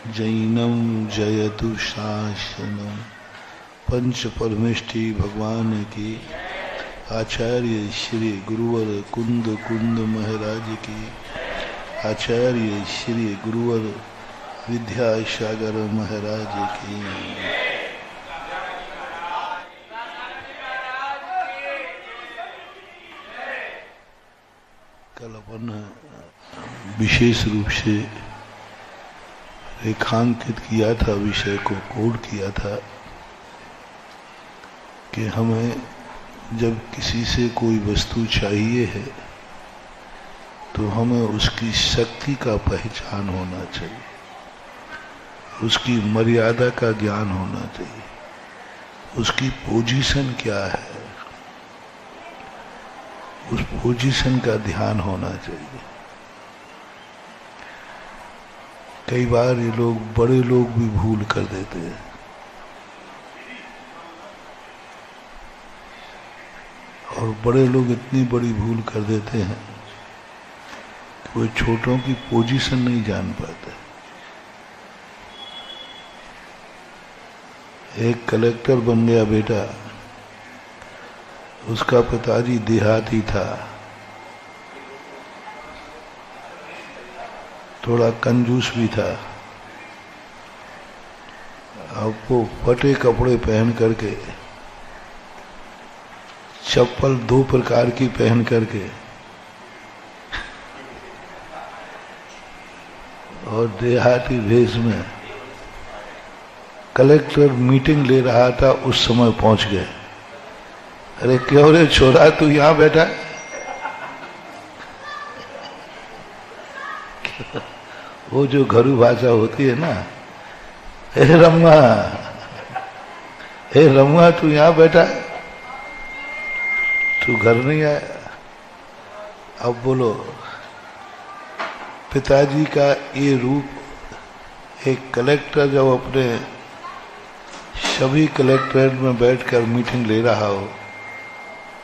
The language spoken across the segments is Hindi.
जैनम जयतु शासनम। पंच परमेष्टि भगवान की, आचार्य श्री गुरुवर कुंद कुंद महाराज की, आचार्य श्री गुरुवर विद्यासागर महाराज की। कल अपन विशेष रूप से रेखांकित किया था, विषय को कोड किया था कि हमें जब किसी से कोई वस्तु चाहिए है तो हमें उसकी शक्ति का पहचान होना चाहिए, उसकी मर्यादा का ज्ञान होना चाहिए, उसकी पोजीशन क्या है, उस पोजीशन का ध्यान होना चाहिए। कई बार ये लोग, बड़े लोग भी भूल कर देते हैं। और बड़े लोग इतनी बड़ी भूल कर देते हैं कि वो छोटों की पोजीशन नहीं जान पाते। एक कलेक्टर बन गया बेटा, उसका पिताजी देहाती था, थोड़ा कंजूस भी था। अब वो फटे कपड़े पहन करके, चप्पल 2 प्रकार की पहन करके और देहाती भेष में कलेक्टर मीटिंग ले रहा था, उस समय पहुंच गए। अरे क्यों रे छोरा, तू यहां बैठा? वो जो घरू भाषा होती है ना, हे रम्मा तू यहां बैठा, तू घर नहीं आया? अब बोलो, पिताजी का ये रूप एक कलेक्टर जब अपने सभी कलेक्ट्रेट में बैठकर मीटिंग ले रहा हो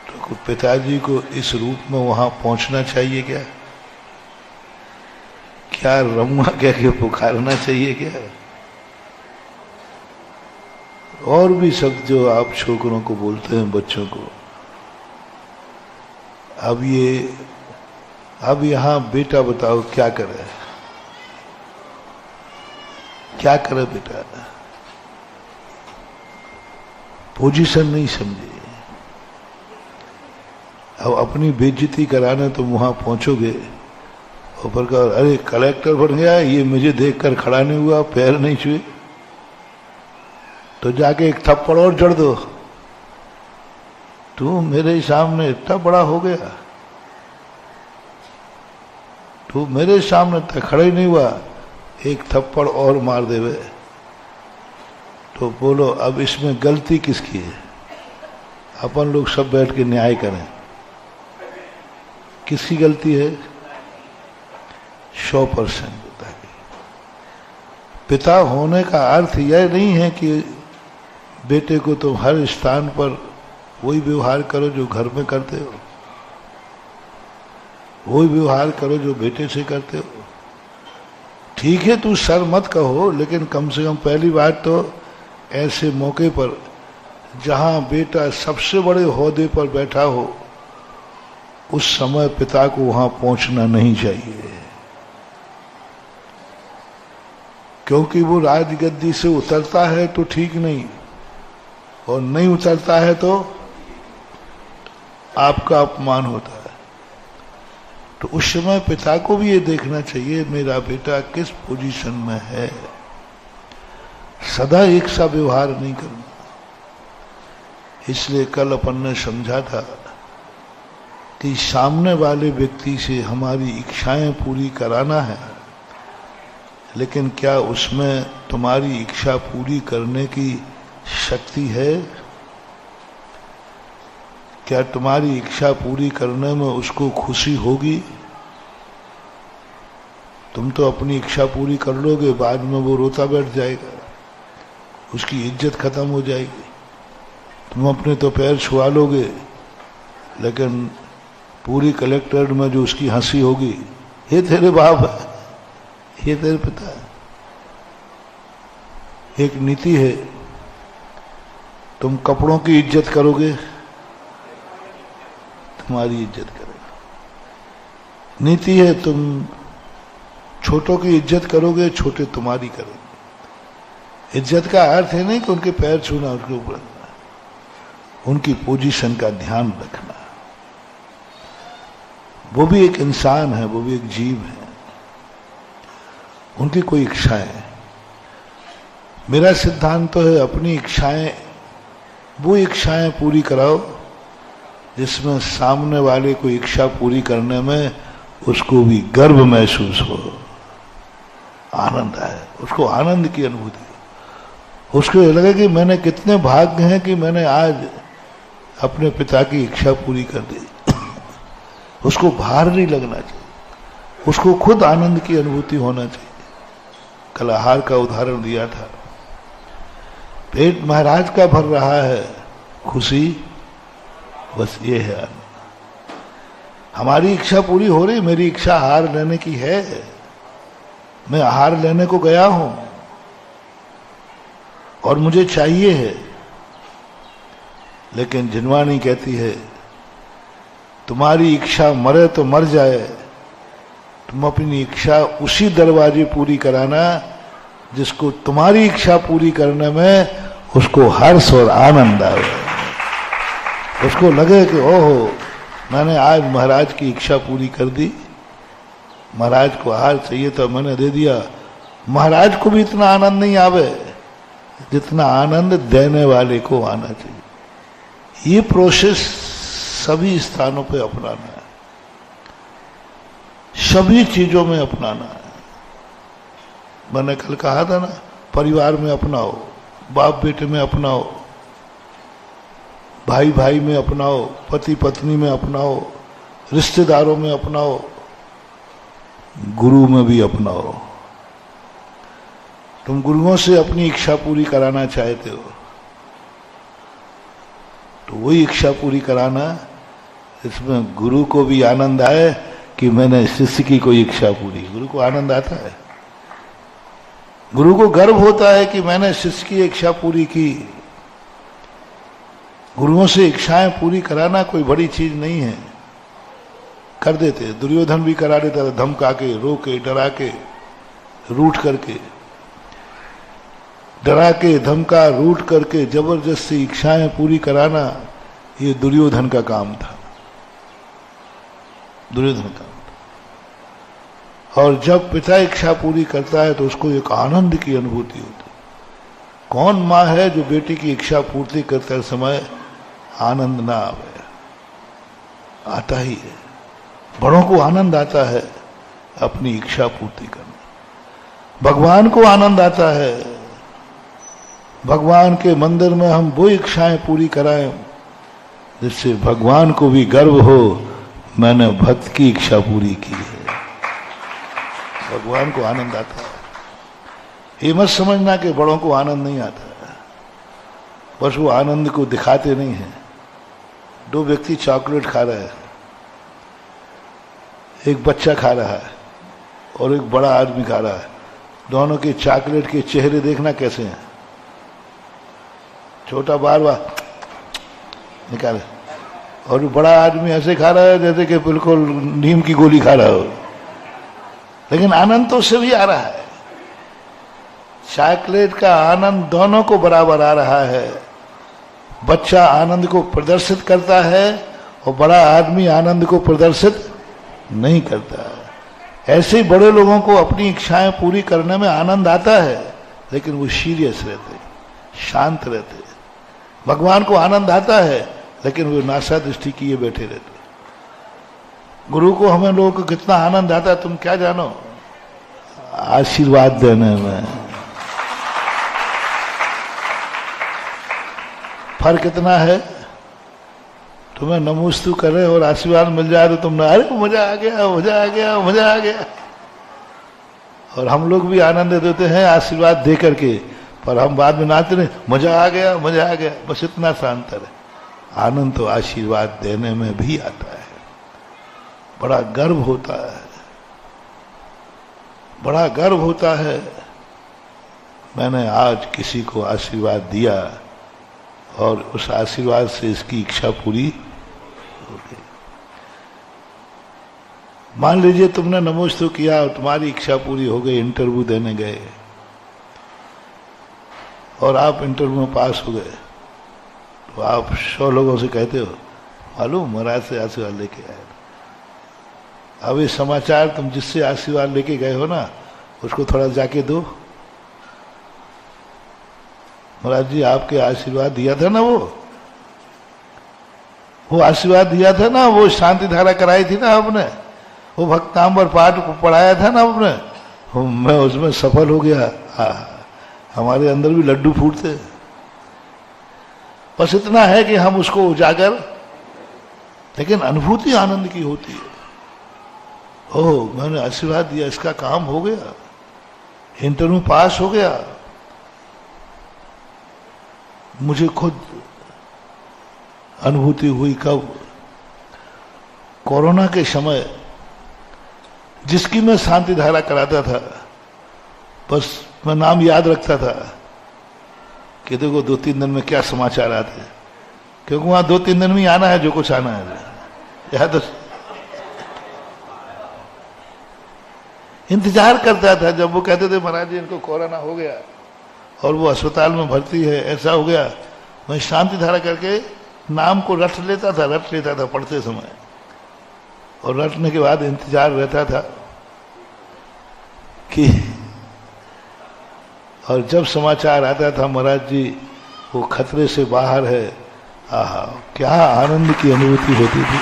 तो पिताजी को इस रूप में वहां पहुंचना चाहिए क्या? क्या रम्मा कह के पुकारना चाहिए क्या? और भी शब्द जो आप छोकरों को बोलते हैं, बच्चों को। अब यहां बेटा बताओ क्या करे, क्या करे बेटा? पोजीशन नहीं समझे। अब अपनी बेइज्जती कराने तुम वहां पहुंचोगे और पर कहा, अरे कलेक्टर बन गया, ये मुझे देखकर खड़ा नहीं हुआ, पैर नहीं छुए, तो जाके एक थप्पड़ और जड़ दो। तू मेरे सामने इतना बड़ा हो गया, तू मेरे सामने तक खड़ा ही नहीं हुआ, एक थप्पड़ और मार देवे। तो बोलो अब इसमें गलती किसकी है? अपन लोग सब बैठ के न्याय करें, किसकी गलती है? 100% पिता की। पिता होने का अर्थ यह नहीं है कि बेटे को तुम हर स्थान पर वही व्यवहार करो जो घर में करते हो, वही व्यवहार करो जो बेटे से करते हो। ठीक है, तू सर मत कहो, लेकिन कम से कम पहली बात तो ऐसे मौके पर जहां बेटा सबसे बड़े ओहदे पर बैठा हो, उस समय पिता को वहां पहुंचना नहीं चाहिए, क्योंकि वो राजगद्दी से उतरता है तो ठीक नहीं, और नहीं उतरता है तो आपका अपमान होता है। तो उस समय पिता को भी ये देखना चाहिए मेरा बेटा किस पोजीशन में है। सदा एक सा व्यवहार नहीं करना। इसलिए कल अपन ने समझा था कि सामने वाले व्यक्ति से हमारी इच्छाएं पूरी कराना है, लेकिन क्या उसमें तुम्हारी इच्छा पूरी करने की शक्ति है? क्या तुम्हारी इच्छा पूरी करने में उसको खुशी होगी? तुम तो अपनी इच्छा पूरी कर लोगे, बाद में वो रोता बैठ जाएगा, उसकी इज्जत खत्म हो जाएगी। तुम अपने तो पैर छुआ लोगे, लेकिन पूरी कलेक्ट्रेट में जो उसकी हंसी होगी, ये तेरे बाप है, ये तेरे पिता है, एक नीति है, तुम कपड़ों की इज्जत करोगे, तुम्हारी इज्जत करेगा। नीति है, तुम छोटों की इज्जत करोगे, छोटे तुम्हारी करेंगे। इज्जत का अर्थ है नहीं कि उनके पैर छूना, उनके ऊपर उनकी पोजीशन का ध्यान रखना। वो भी एक इंसान है, वो भी एक जीव है, उनकी कोई इच्छाएं। मेरा सिद्धांत तो है अपनी इच्छाएं, वो इच्छाएं पूरी कराओ जिसमें सामने वाले को इच्छा पूरी करने में उसको भी गर्व महसूस हो, आनंद आए, उसको आनंद की अनुभूति हो, उसको लगे कि मैंने कितने भाग्य हैं कि मैंने आज अपने पिता की इच्छा पूरी कर दी। उसको भार नहीं लगना चाहिए, उसको खुद आनंद की अनुभूति होना चाहिए। कल आहार का उदाहरण दिया था, पेट महाराज का भर रहा है, खुशी बस ये है आनंद। हमारी इच्छा पूरी हो रही, मेरी इच्छा आहार लेने की है, मैं आहार लेने को गया हूं और मुझे चाहिए है, लेकिन जिनवानी कहती है तुम्हारी इच्छा मरे तो मर जाए, तुम अपनी इच्छा उसी दरवाजे पूरी कराना जिसको तुम्हारी इच्छा पूरी करने में उसको हर्ष और आनंद आए, उसको लगे कि ओहो मैंने आज महाराज की इच्छा पूरी कर दी, महाराज को आहार चाहिए तो मैंने दे दिया। महाराज को भी इतना आनंद नहीं आवे जितना आनंद देने वाले को आना चाहिए। ये प्रोसेस सभी स्थानों पे अपनाना है, सभी चीजों में अपनाना है। मैंने कल कहा था ना, परिवार में अपनाओ, बाप बेटे में अपनाओ, भाई भाई में अपनाओ, पति पत्नी में अपनाओ, रिश्तेदारों में अपनाओ, गुरु में भी अपनाओ। तुम गुरुओं से अपनी इच्छा पूरी कराना चाहते हो तो वही इच्छा पूरी कराना इसमें गुरु को भी आनंद आए कि मैंने शिष्य की कोई इच्छा पूरी। गुरु को आनंद आता है, गुरु को गर्व होता है कि मैंने शिष्य की इच्छा पूरी की। गुरुओं से इच्छाएं पूरी कराना कोई बड़ी चीज नहीं है, कर देते। दुर्योधन भी करा देता था, धमका के, रो के, डरा के, रूठ करके, डरा के, धमका, रूठ करके जबरदस्ती इच्छाएं पूरी कराना, ये दुर्योधन का काम था, दुर्योधन का काम था। और जब पिता इच्छा पूरी करता है तो उसको एक आनंद की अनुभूति होती है। कौन माँ है जो बेटी की इच्छा पूर्ति करते समय आनंद ना आवे? आता ही है। बड़ों को आनंद आता है अपनी इच्छा पूर्ति करना, भगवान को आनंद आता है भगवान के मंदिर में हम वो इच्छाएं पूरी कराएं जिससे भगवान को भी गर्व हो, मैंने भक्त की इच्छा पूरी की है। भगवान को आनंद आता है। ये मत समझना कि बड़ों को आनंद नहीं आता है, बस वो आनंद को दिखाते नहीं है। दो व्यक्ति चॉकलेट खा रहे हैं, एक बच्चा खा रहा है और एक बड़ा आदमी खा रहा है। दोनों के चॉकलेट के चेहरे देखना कैसे हैं। छोटा बार बार निकाले और बड़ा आदमी ऐसे खा रहा है जैसे कि बिल्कुल नीम की गोली खा रहा हो, लेकिन आनंद तो उससे भी आ रहा है। चॉकलेट का आनंद दोनों को बराबर आ रहा है। बच्चा आनंद को प्रदर्शित करता है और बड़ा आदमी आनंद को प्रदर्शित नहीं करता है। ऐसे ही बड़े लोगों को अपनी इच्छाएं पूरी करने में आनंद आता है, लेकिन वो सीरियस रहते, शांत रहते। भगवान को आनंद आता है, लेकिन वो नासा दृष्टि किए बैठे रहते। गुरु को हमें लोगों को कितना आनंद आता है तुम क्या जानो, आशीर्वाद देने में। फर्क इतना है, तुम्हें नमोस्तु करे और आशीर्वाद मिल जाए तो तुम अरे मजा आ गया, मजा आ गया, मजा आ गया। और हम लोग भी आनंद देते हैं आशीर्वाद दे करके, पर हम बाद में नाचते नहीं, मजा आ गया, मजा आ गया। बस इतना सा अंतर है। आनंद तो आशीर्वाद देने में भी आता है। बड़ा गर्व होता है, बड़ा गर्व होता है। मैंने आज किसी को आशीर्वाद दिया और उस आशीर्वाद से इसकी इच्छा पूरी हो गई। मान लीजिए तुमने नमोस्तु किया और तुम्हारी इच्छा पूरी हो गई, इंटरव्यू देने गए और आप इंटरव्यू में पास हो गए, तो आप 100 लोगों से कहते हो मालूम महाराज से आशीर्वाद लेके आए। अब ये समाचार तुम जिससे आशीर्वाद लेके गए हो ना, उसको थोड़ा जाके दो, महाराज जी आपके आशीर्वाद दिया था ना, वो आशीर्वाद दिया था ना, वो शांति धारा कराई थी ना आपने, वो भक्तांबर पाठ को पढ़ाया था ना आपने, मैं उसमें सफल हो गया। हमारे अंदर भी लड्डू फूटते। बस इतना है कि हम उसको उजागर, लेकिन अनुभूति आनंद की होती है। ओह मैंने आशीर्वाद दिया, इसका काम हो गया, इंटरव्यू पास हो गया। मुझे खुद अनुभूति हुई कब, कोरोना के समय, जिसकी मैं शांति धारा कराता था, बस मैं नाम याद रखता था कि देखो 2-3 दिन में क्या समाचार आते हैं, क्योंकि वहां 2-3 दिन में आना है जो कुछ आना है। यहां तो इंतजार करता था जब वो कहते थे महाराज जी इनको कोरोना हो गया और वो अस्पताल में भर्ती है, ऐसा हो गया। मैं शांति धारा करके नाम को रट लेता था पढ़ते समय, और रटने के बाद इंतजार रहता था कि, और जब समाचार आता था महाराज जी वो खतरे से बाहर है, आहा क्या आनंद की अनुभूति होती थी।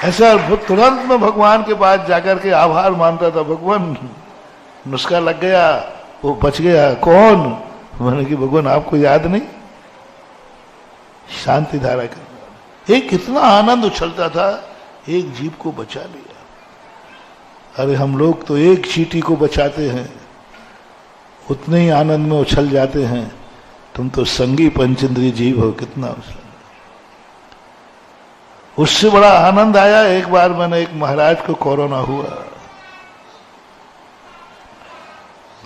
ऐसा तुरंत मैं भगवान के पास जाकर के आभार मानता था, भगवान नुस्खा लग गया, वो बच गया। कौन? मैंने कि भगवान आपको याद नहीं, शांति धारा करना। एक कितना आनंद उछलता था, एक जीव को बचा लिया। अरे हम लोग तो एक चींटी को बचाते हैं, उतने ही आनंद में उछल जाते हैं। तुम तो संगी पंचेंद्रिय जीव हो, कितना उछल। उससे बड़ा आनंद आया, एक बार मैंने एक महाराज को कोरोना हुआ,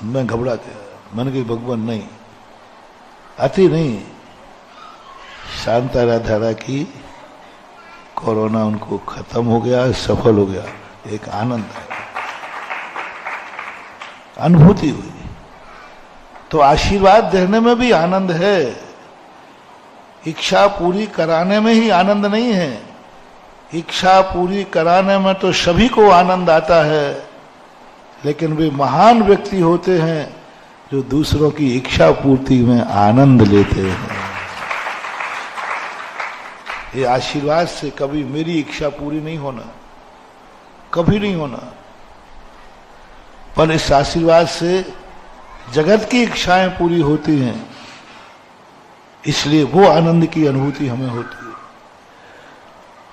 मैं घबरा गया। मैंने कहा भगवान नहीं, अति नहीं, शांता धारा की कोरोना उनको खत्म हो गया, सफल हो गया। एक आनंद आया, अनुभूति हुई। तो आशीर्वाद देने में भी आनंद है, इच्छा पूरी कराने में ही आनंद नहीं है। इच्छा पूरी कराने में तो सभी को आनंद आता है, लेकिन वे महान व्यक्ति होते हैं जो दूसरों की इच्छा पूर्ति में आनंद लेते हैं। ये आशीर्वाद से कभी मेरी इच्छा पूरी नहीं होना, कभी नहीं होना, पर इस आशीर्वाद से जगत की इच्छाएं पूरी होती हैं, इसलिए वो आनंद की अनुभूति हमें होती है।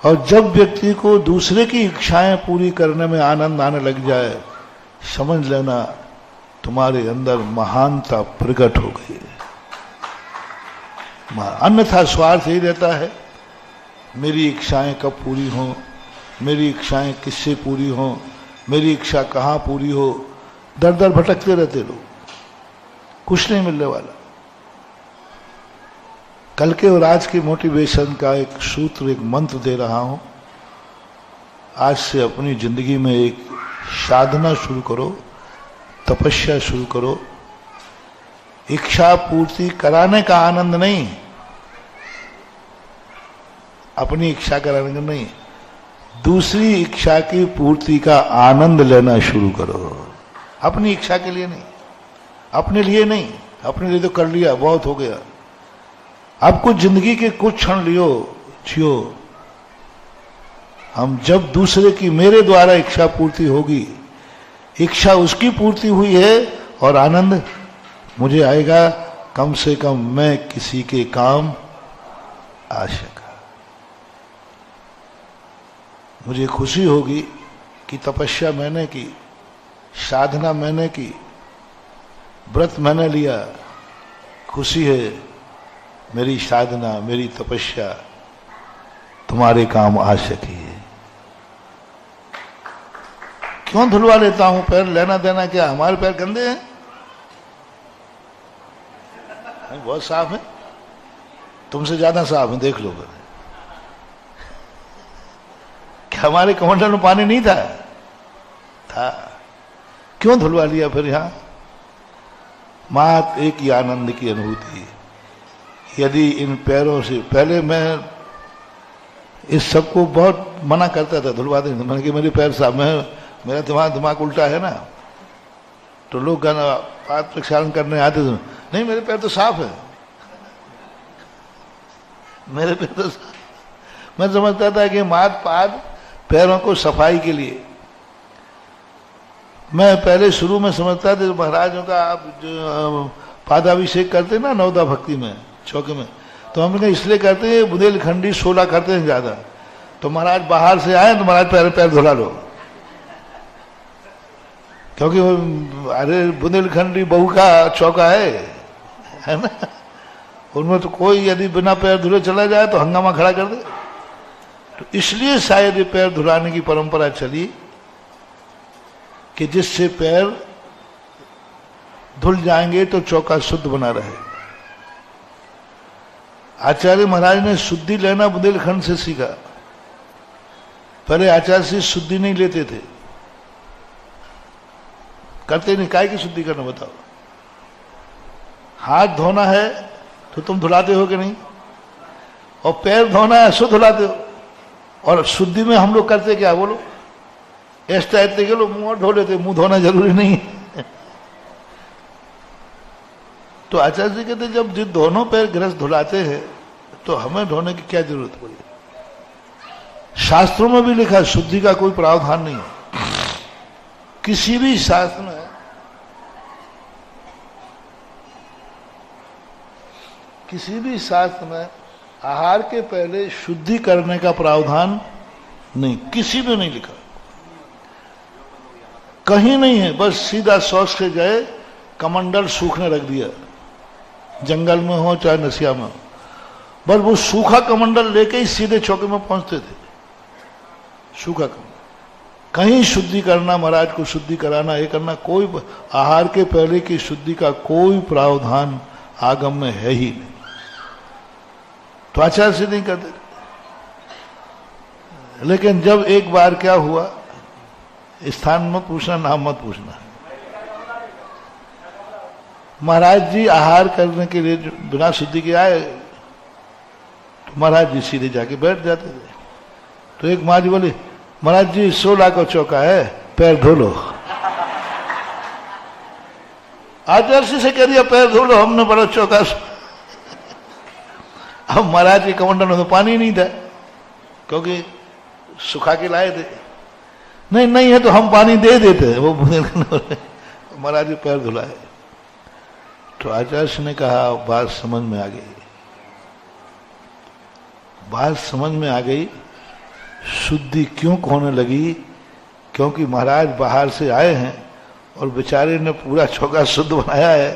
और जब व्यक्ति को दूसरे की इच्छाएं पूरी करने में आनंद आने लग जाए, समझ लेना तुम्हारे अंदर महानता प्रकट हो गई है। अन्यथा स्वार्थ ही रहता है, मेरी इच्छाएं कब पूरी हों, मेरी इच्छाएं किससे पूरी हों, मेरी इच्छा कहाँ पूरी हो, दर दर भटकते रहते लोग, कुछ नहीं मिलने वाला। कल के और आज की मोटिवेशन का एक सूत्र, एक मंत्र दे रहा हूं। आज से अपनी जिंदगी में एक साधना शुरू करो, तपस्या शुरू करो। इच्छा पूर्ति कराने का आनंद नहीं, अपनी इच्छा कराने का नहीं, दूसरी इच्छा की पूर्ति का आनंद लेना शुरू करो। अपनी इच्छा के लिए नहीं, अपने लिए नहीं, अपने लिए तो कर लिया, बहुत हो गया। अब कुछ जिंदगी के कुछ क्षण लियो, जियो। हम जब दूसरे की, मेरे द्वारा इच्छा पूर्ति होगी, इच्छा उसकी पूर्ति हुई है और आनंद मुझे आएगा, कम से कम मैं किसी के काम आ सका। मुझे खुशी होगी कि तपस्या मैंने की, साधना मैंने की, व्रत मैंने लिया। खुशी है मेरी साधना, मेरी तपस्या तुम्हारे काम आ सकी है। क्यों धुलवा लेता हूं पैर? लेना देना क्या? हमारे पैर गंदे हैं? बहुत साफ है, तुमसे ज्यादा साफ है, देख लो। क्या हमारे कमंडल में पानी नहीं था? क्यों धुलवा लिया फिर? यहां मात एक ही आनंद की अनुभूति। यदि इन पैरों से पहले मैं इस सबको बहुत मना करता था, धुलवा दें। मैंने कि मेरे पैर साफ, मेरा दिमाग उल्टा है ना, तो लोग पाद प्रक्षालन करने आते थे, नहीं मेरे पैर तो साफ है, मेरे पैर तो साफ। मैं समझता था कि मात पाद पैरों को सफाई के लिए। मैं पहले शुरू में समझता था महाराजों का आप पादाभिषेक करते ना नवदा भक्ति में चौके में, तो हमने कहा इसलिए करते हैं बुंदेलखंडी 16 करते हैं ज्यादा, तो महाराज बाहर से आए तो महाराज पैर धुला लो, क्योंकि अरे बुंदेलखंडी बहू का चौका है ना, उनमें तो कोई यदि बिना पैर धुले चला जाए तो हंगामा खड़ा कर दे। तो इसलिए शायद ये पैर धुलाने की परंपरा चली कि जिससे पैर धुल जाएंगे तो चौका शुद्ध बना रहे। आचार्य महाराज ने शुद्धि लेना बुंदेलखंड से सीखा। पहले आचार्य से शुद्धि नहीं लेते थे, करते नहीं। काय की शुद्धि करना बताओ? हाथ धोना है तो तुम धुलाते हो कि नहीं? और पैर धोना है सो धुलाते हो। और शुद्धि में हम लोग करते क्या? बोलो, ऐसा इतने के लोग मुंह धो लेते, मुंह धोना जरूरी नहीं है। तो आचार्य जी कहते जब जिन दोनों पैर गृहस्थ धुलाते हैं तो हमें धोने की क्या जरूरत पड़ी? शास्त्रों में भी लिखा शुद्धि का कोई प्रावधान नहीं है। किसी भी शास्त्र में आहार के पहले शुद्धि करने का प्रावधान नहीं, किसी में नहीं लिखा, कहीं नहीं है। बस सीधा शौच के गए, कमंडल सूखने रख दिया, जंगल में हो चाहे नसिया में हो, बस वो सूखा कमंडल लेके ही सीधे चौके में पहुंचते थे। सूखा कमंडल, कहीं शुद्धि करना, महाराज को शुद्धि कराना, ये करना, कोई आहार के पहले की शुद्धि का कोई प्रावधान आगम में है ही नहीं। तो आचार्य से नहीं करते। लेकिन जब एक बार क्या हुआ, स्थान मत पूछना, नाम मत पूछना, महाराज जी आहार करने के लिए बिना शुद्धि के आए, तो महाराज जी सीधे जाके बैठ जाते थे। तो एक माँ जी बोली, महाराज जी 16 का चौका है, पैर धो लो। आचार्य से कह दिया पैर धो लो, हमने बड़ा चौका। अब महाराज के कमंडल में तो पानी नहीं था, क्योंकि सुखा के लाए थे। नहीं है तो हम पानी दे देते हैं। वो महाराज जी पैर धुलाए। तो आचार्य ने कहा बात समझ में आ गई, बात समझ में आ गई। शुद्धि क्यों होने लगी? क्योंकि महाराज बाहर से आए हैं और बेचारे ने पूरा चौका शुद्ध बनाया है,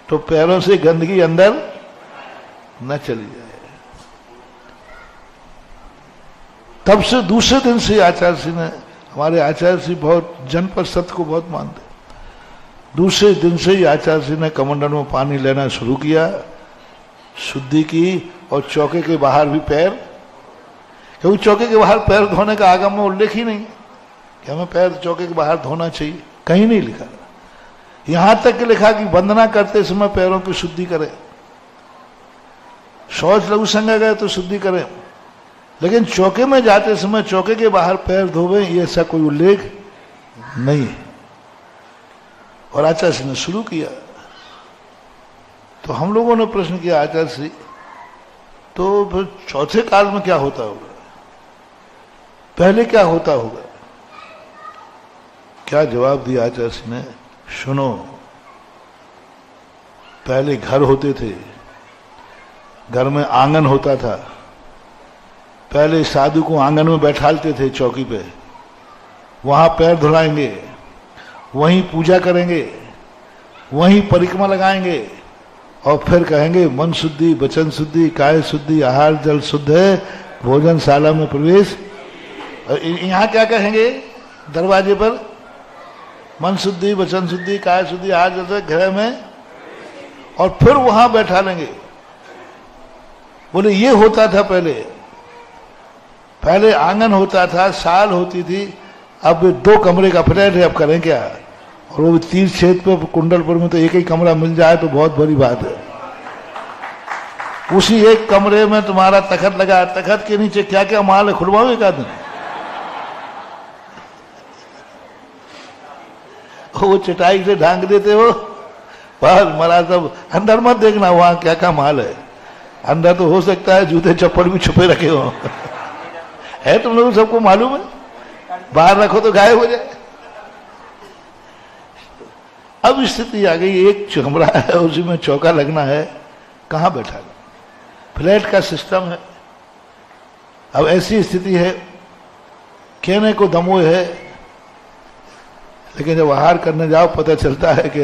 तो पैरों से गंदगी अंदर न चली जाए। तब से दूसरे दिन से आचार्य जी ने, हमारे आचार्य जी बहुत जन पर सत्य को बहुत मानते, दूसरे दिन से ही आचार्य जी ने कमंडल में पानी लेना शुरू किया, शुद्धि की। और चौके के बाहर भी पैर, क्योंकि चौके के बाहर पैर धोने का आगम में उल्लेख ही नहीं कि हमें पैर चौके के बाहर धोना चाहिए, कहीं नहीं लिखा। यहां तक लिखा कि वंदना करते समय पैरों की शुद्धि करें, शौच लघु संज्ञा गए तो शुद्धि करें, लेकिन चौके में जाते समय चौके के बाहर पैर धोवे, ये ऐसा कोई उल्लेख नहीं है। और आचार्य ने शुरू किया। तो हम लोगों ने प्रश्न किया आचार्य से, तो फिर चौथे काल में क्या होता होगा, पहले क्या होता होगा? क्या जवाब दिया आचार्य ने? सुनो, पहले घर होते थे, घर में आंगन होता था, पहले साधु को आंगन में बैठालते थे चौकी पे, वहां पैर धुलाएंगे, वहीं पूजा करेंगे, वहीं परिक्रमा लगाएंगे और फिर कहेंगे मन शुद्धि, वचन शुद्धि, काय शुद्धि, आहार जल शुद्ध है, भोजनशाला में प्रवेश। यहाँ क्या कहेंगे दरवाजे पर? मन शुद्धि, वचन शुद्धि, काय शुद्धि, आज जैसे घर में, और फिर वहां बैठा लेंगे। बोले ये होता था पहले, पहले आंगन होता था, साल होती थी, अब 2 कमरे का फ्लैट है, अब करें क्या? और वो तीर छेद पे कुंडलपुर में तो एक ही कमरा मिल जाए तो बहुत बड़ी बात है। उसी एक कमरे में तुम्हारा तखत लगा, तखत के नीचे क्या क्या माल है खुलवाओ एक आदमी। वो चटाई से ढांक देते हो, बस मरा सब, अंदर मत देखना वहां क्या क्या माल है। अंदर तो हो सकता है जूते चप्पल भी छुपे रखे हो है तुम लोग सबको मालूम है, बाहर रखो तो गायब हो जाए। अब स्थिति आ गई, एक कमरा है उसी में चौका लगना है, कहां बैठा? फ्लैट का सिस्टम है। अब ऐसी स्थिति है, कहने को दमोह है, लेकिन जब आहार करने जाओ पता चलता है कि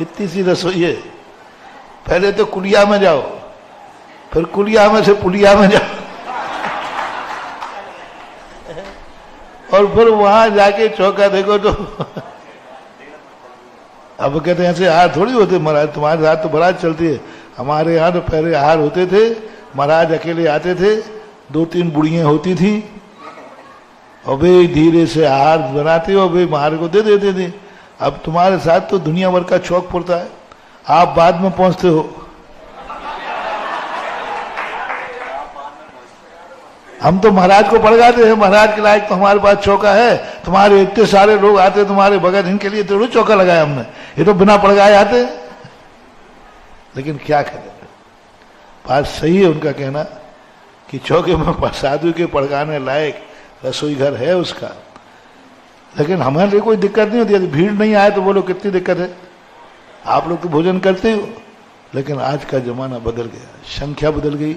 इतनी सी रसोई है। पहले तो कुलिया में जाओ, फिर कुलिया में से पुलिया में जाओ और फिर वहां जाके चौका देखो तो अब कहते हैं ऐसे आहार थोड़ी होते महाराज, तुम्हारे साथ तो बारात चलती है। हमारे यहाँ तो पहले आहार होते थे, महाराज अकेले आते थे, 2-3 बुढ़ियां होती थी और वे धीरे से आहार बनाते और वे महाराज को दे देते थे। अब तुम्हारे साथ तो दुनिया भर का चौक पड़ता है, आप बाद में पहुंचते हो। हम तो महाराज को पड़गाते हैं, महाराज के लायक तो हमारे पास चौका है, तुम्हारे इतने सारे लोग आते तुम्हारे बगैर, इनके लिए तो चौका लगाया हमने, ये तो बिना पड़गाए आते। लेकिन क्या करें, बात सही है उनका कहना कि चौके में साधु के पड़गाने लायक रसोई घर है उसका, लेकिन हमारे लिए कोई दिक्कत नहीं होती। यदि भीड़ नहीं आए तो बोलो कितनी दिक्कत है, आप लोग तो भोजन करते हो। लेकिन आज का जमाना बदल गया, संख्या बदल गई,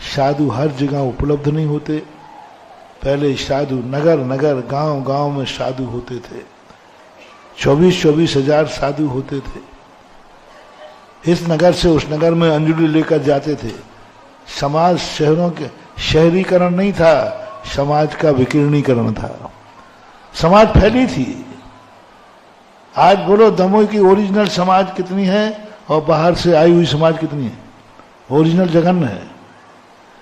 साधु हर जगह उपलब्ध नहीं होते। पहले साधु नगर नगर गांव गांव में साधु होते थे, 24-24 हजार साधु होते थे। इस नगर से उस नगर में अंजलि लेकर जाते थे। समाज शहरों के शहरीकरण नहीं था, समाज का विकीर्णीकरण था, समाज फैली थी। आज बोलो दमोह की ओरिजिनल समाज कितनी है और बाहर से आई हुई समाज कितनी है? ओरिजिनल जघन्य है,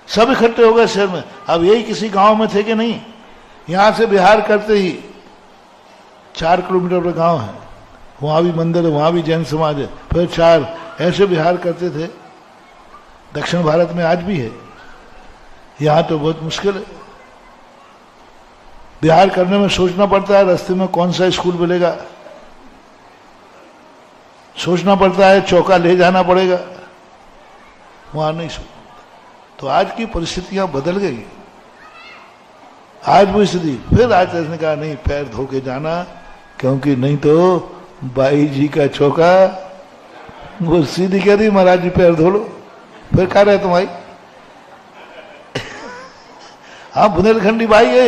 सब इकट्ठे हो गए शहर में। अब यही किसी गांव में थे कि नहीं? यहां से बिहार करते ही 4 किलोमीटर पर गांव है, वहां भी मंदिर है, वहां भी जैन समाज है, फिर 4 ऐसे बिहार करते थे। दक्षिण भारत में आज भी है, यहां तो बहुत मुश्किल है। बिहार करने में सोचना पड़ता है रास्ते में कौन सा स्कूल मिलेगा, सोचना पड़ता है, चौका ले जाना पड़ेगा, वहां नहीं सोच। तो आज की परिस्थितियां बदल गई, आज वो स्थिति। फिर आज ने कहा नहीं, पैर धो के जाना, क्योंकि नहीं तो बाई जी का चौका, वो सीधी कह दी महाराज जी पैर धो लो। फिर कह रहे तुम भाई हाँ, बुंदेलखंडी बाई है,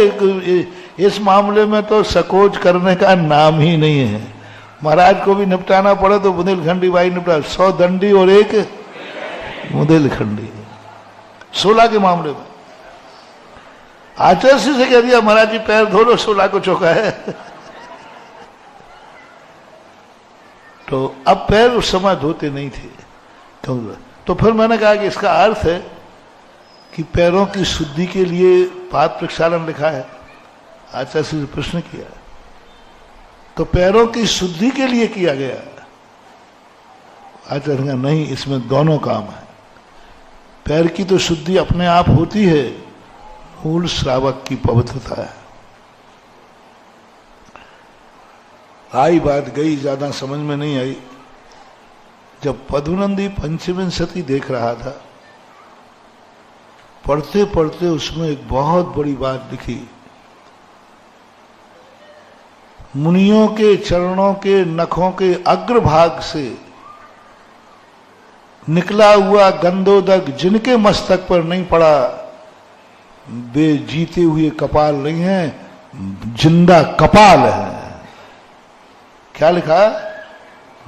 इस मामले में तो सकोच करने का नाम ही नहीं है। महाराज को भी निपटाना पड़े तो बुंदेलखंडी बाई निपटा, 100 दंडी और 1 बुंदेलखंडी, 16 के मामले में आचार्य से कह दिया महाराज जी पैर धो लो, 16 को चौका है। तो अब पैर उस समय धोते नहीं थे, तो फिर मैंने कहा कि इसका अर्थ है कि पैरों की शुद्धि के लिए पाद प्रक्षालन लिखा है। आचार्य से प्रश्न किया तो पैरों की शुद्धि के लिए किया गया। आचार्य ने कहा नहीं, इसमें दोनों काम है। पैर की तो शुद्धि अपने आप होती है, मूल श्रावक की पवित्रता है। आई बात गई, ज्यादा समझ में नहीं आई। जब पद्मनंदी पंचविंशति देख रहा था, पढ़ते पढ़ते उसमें एक बहुत बड़ी बात लिखी। मुनियों के चरणों के नखों के अग्रभाग से निकला हुआ गंधोदक जिनके मस्तक पर नहीं पड़ा, वे जीते हुए कपाल नहीं है, जिंदा कपाल है। क्या लिखा?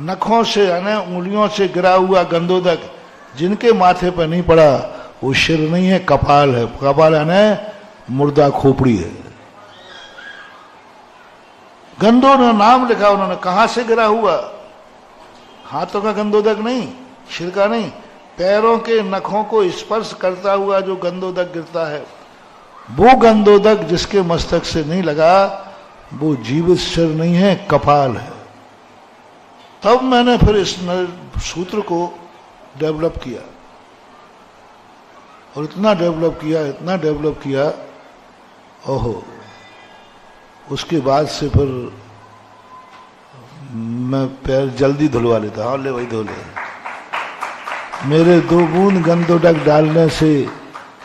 नखों से यानी उंगलियों से गिरा हुआ गंधोदक जिनके माथे पर नहीं पड़ा, वो सिर नहीं है, कपाल है। कपाल यानी मुर्दा खोपड़ी है। गंधो ने नाम लिखा उन्होंने, कहां से गिरा हुआ? हाथों का गंधोदक नहीं, सिर का नहीं, पैरों के नखों को स्पर्श करता हुआ जो गंधोदक गिरता है, वो गंधोदक जिसके मस्तक से नहीं लगा वो जीवित सिर नहीं है, कपाल है। तब मैंने फिर इस सूत्र को डेवलप किया और इतना डेवलप किया, ओहो। उसके बाद से फिर मैं पैर जल्दी धुलवा लेता, हाँ ले भाई धो ले, मेरे 2 बूंद गंधोदक डालने से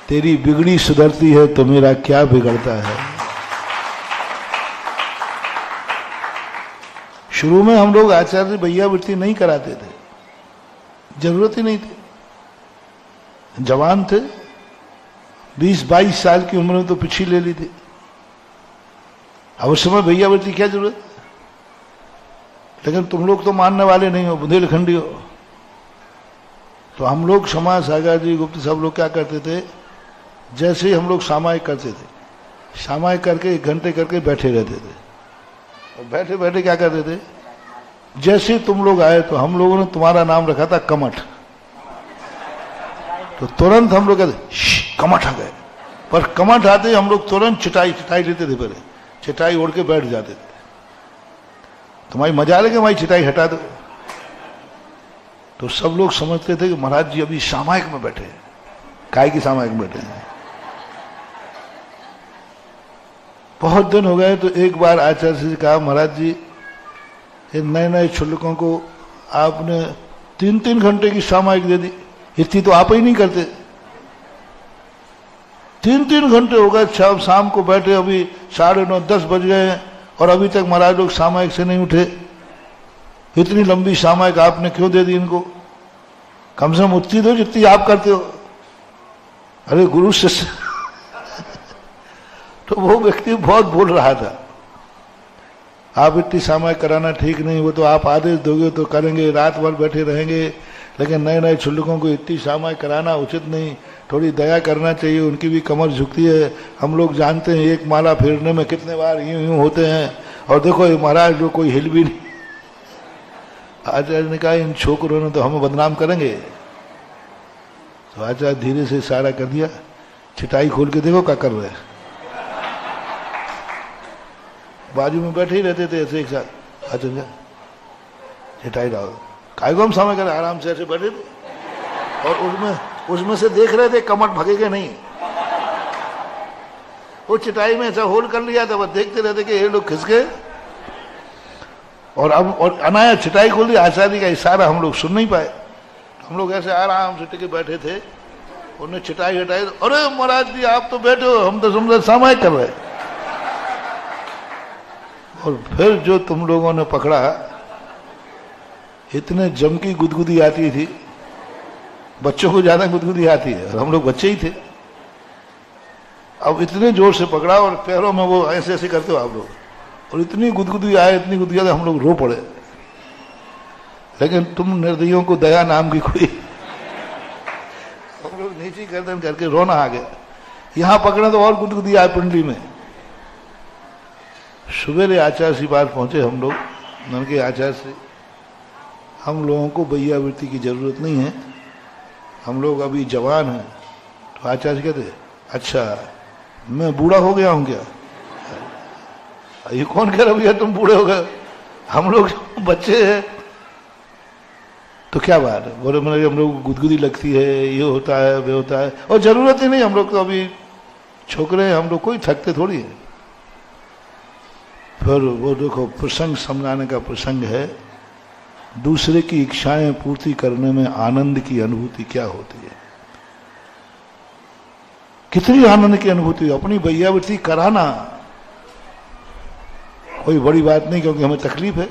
तेरी बिगड़ी सुधरती है तो मेरा क्या बिगड़ता है। शुरू में हम लोग आचार्य भैयावृत्ति नहीं कराते थे, जरूरत ही नहीं थी, जवान थे, 20-22 साल की उम्र में तो पिछी ले ली थी। अब उस समय भैयावृत्ति क्या जरूरत? लेकिन तुम लोग तो मानने वाले नहीं हो, बुंदेलखंडी हो। तो हम लोग समाज सागर जी गुप्त सब लोग क्या करते थे, जैसे ही हम लोग सामायिक करते थे, सामायिक करके 1 घंटे करके बैठे रहते थे, और बैठे बैठे क्या करते थे, जैसे ही तुम लोग आए तो हम लोगों ने तुम्हारा नाम रखा था कमठ, तो तुरंत हम लोग कहते कमठ आ गए। पर कमठ आते ही हम लोग तुरंत चिटाई लेते थे, पहले चिटाई ओढ़ के बैठ जाते थे। तुम्हारी मजा लगे हमारी चिटाई हटा दो, तो सब लोग समझते थे कि महाराज जी अभी सामायिक में बैठे हैं। काय की सामायिक में बैठे हैं? बहुत दिन हो गए तो एक बार आचार्य जी कहा, महाराज जी इन नए छुल्लकों को आपने 3-3 घंटे की सामायिक दे दी, इतनी तो आप ही नहीं करते। 3-3 घंटे हो गए, शाम को बैठे, अभी 9:30-10 बज गए हैं और अभी तक महाराज लोग सामायिक से नहीं उठे। इतनी लंबी सामायिक आपने क्यों दे दी इनको? कम से कम उतनी दो जितनी आप करते हो। अरे गुरु शिष्य तो वो व्यक्ति बहुत बोल रहा था, आप इतनी सामायिक कराना ठीक नहीं, वो तो आप आदेश दोगे तो करेंगे, रात भर बैठे रहेंगे, लेकिन नए छुल्लकों को इतनी सामायिक कराना उचित नहीं, थोड़ी दया करना चाहिए, उनकी भी कमर झुकती है। हम लोग जानते हैं एक माला फेरने में कितने बार यूं होते हैं, और देखो ये महाराज लोग कोई हिल भी नहीं। आचार्य ने कहा इन छोकरों ने तो हमें बदनाम करेंगे। तो आचार्य धीरे से इशारा कर दिया, छिटाई खोल के देखो क्या कर रहे हैं। बाजू में बैठे ही रहते थे ऐसे एक साथ, आचार्य छिटाई डाल, काय को हम समय करें, आराम से ऐसे बैठे थे और उसमें से देख रहे थे कमर भगेगे नहीं। वो चिटाई में ऐसा होल कर लिया था, बस देखते रहते कि ये लोग खिसके, और अब और अनाया चिटाई खोल दी। आचार्य का इशारा हम लोग सुन नहीं पाए, हम लोग ऐसे आराम से टिके बैठे थे। उन्हें चिटाई हटाई, अरे महाराज जी आप तो बैठे हो, हम तो समझ सामायिक कर रहे। और फिर जो तुम लोगों ने पकड़ा, इतने जम की गुदगुदी आती थी, बच्चों को ज्यादा गुदगुदी आती है और हम लोग बच्चे ही थे। अब इतने जोर से पकड़ा और पैरों में वो ऐसे ऐसे करते हो आप लोग, और इतनी गुदगुदी आए, इतनी गुदगुदी आए, हम लोग रो पड़े। लेकिन तुम निर्दयियों को दया नाम की कोई, हम लोग नीची गर्दन करके रोना आ गया। यहां पकड़े तो और गुदगुदी आए पिंडली में। सुबेरे आचार्य से पास पहुंचे हम लोग, उनके आचार्य से, हम लोगों को भैयावृत्ति की जरूरत नहीं है, हम लोग अभी जवान हैं। तो आचार्य कहते अच्छा मैं बूढ़ा हो गया हूं क्या? ये कौन कह रहा भैया तुम बूढ़े हो गए, हम लोग बच्चे हैं। तो क्या बात है, बोले मतलब हम लोग गुदगुदी लगती है, ये होता है वे होता है, और जरूरत ही नहीं, हम लोग तो अभी छोकरे हैं, हम लोग कोई थकते थोड़ी है। फिर वो देखो प्रसंग समझाने का प्रसंग है, दूसरे की इच्छाएं पूर्ति करने में आनंद की अनुभूति क्या होती है। कितनी आनंद की अनुभूति, अपनी भैयावृत्ति कराना कोई बड़ी बात नहीं, क्योंकि हमें तकलीफ है।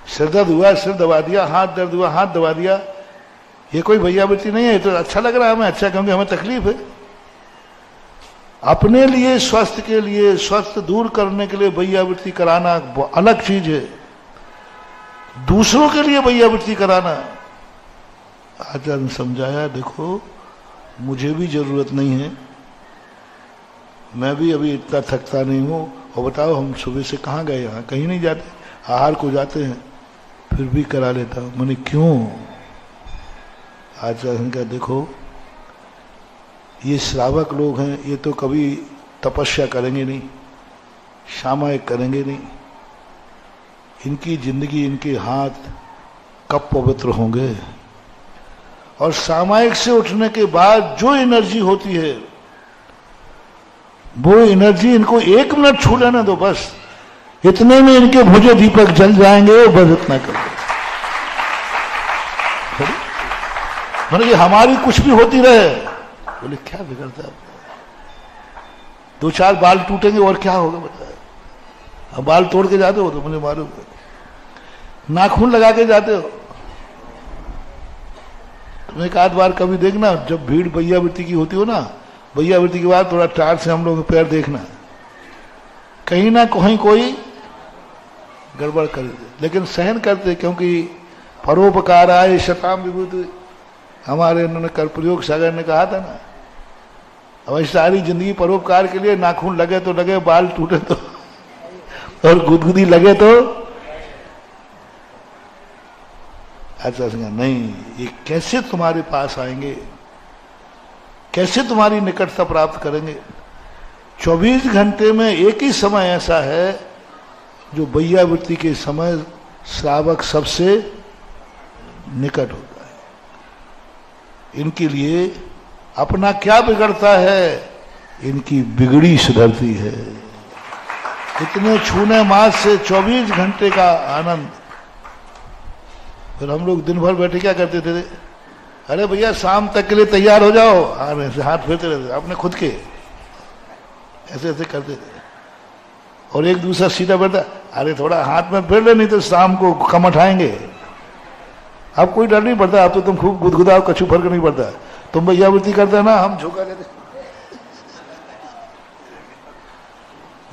सिर दर्द हुआ सिर दबा दिया, हाथ दर्द हुआ हाथ दबा दिया, ये कोई भैयावृत्ति नहीं है, तो अच्छा लग रहा है हमें, अच्छा क्योंकि हमें तकलीफ है। अपने लिए स्वास्थ्य के लिए, स्वास्थ्य दूर करने के लिए भैयावृत्ति कराना अलग चीज है, दूसरों के लिए भैयावृत्ति कराना। आचार्य ने समझाया देखो मुझे भी जरूरत नहीं है, मैं भी अभी इतना थकता नहीं हूं, और बताओ हम सुबह से कहाँ गए, यहाँ कहीं नहीं जाते, आहार को जाते हैं, फिर भी करा लेता हूँ। मैंने क्यों? आचार्य का देखो, ये श्रावक लोग हैं, ये तो कभी तपस्या करेंगे नहीं, सामायिक करेंगे नहीं, इनकी जिंदगी, इनके हाथ कब पवित्र होंगे? और सामायिक से उठने के बाद जो एनर्जी होती है, वो एनर्जी इनको 1 मिनट छू लेना दो, बस इतने में इनके भुजे दीपक जल जाएंगे, बस इतना कर दो। मैंने कि हमारी कुछ भी होती रहे, बोले क्या बिगड़ता है, 2-4 बाल टूटेंगे और क्या होगा बताया? अब बाल तोड़ के जाते हो तो मुझे मालूम है, नाखून लगा के जाते हो। तुम एक आध बार कभी देखना, जब भीड़ भैयावृत्ति की होती हो ना, भैयावृत्ति के बाद थोड़ा टार से हम लोग पैर देखना, कहीं ना कहीं कोई गड़बड़ कर दे, लेकिन सहन करते, क्योंकि परोपकार आए शताम विभूति, हमारे उन्होंने कर प्रयोग सागर ने कहा था ना। अब सारी जिंदगी परोपकार के लिए, नाखून लगे तो लगे, बाल टूटे तो और गुदगुदी लगे तो। अच्छा नहीं, ये कैसे तुम्हारे पास आएंगे, कैसे तुम्हारी निकटता प्राप्त करेंगे? 24 घंटे में एक ही समय ऐसा है जो भैयावृत्ति के समय श्रावक सबसे निकट होता है। इनके लिए अपना क्या बिगड़ता है, इनकी बिगड़ी सुधरती है। इतने छूने मास से 24 घंटे का आनंद। फिर हम लोग दिन भर बैठे क्या करते थे, अरे भैया शाम तक के लिए तैयार हो जाओ, ऐसे हाथ फेरते रहते अपने खुद के, ऐसे ऐसे करते थे। और एक दूसरा सीधा बैठा, अरे थोड़ा हाथ में फेर ले, नहीं तो शाम को कम उठाएंगे। अब कोई डर नहीं पड़ता, अब तो तुम खूब गुदगुदाओ, कछु फर्क नहीं पड़ता। तुम भैयावृत्ति करते ना, हम झोंका लेते।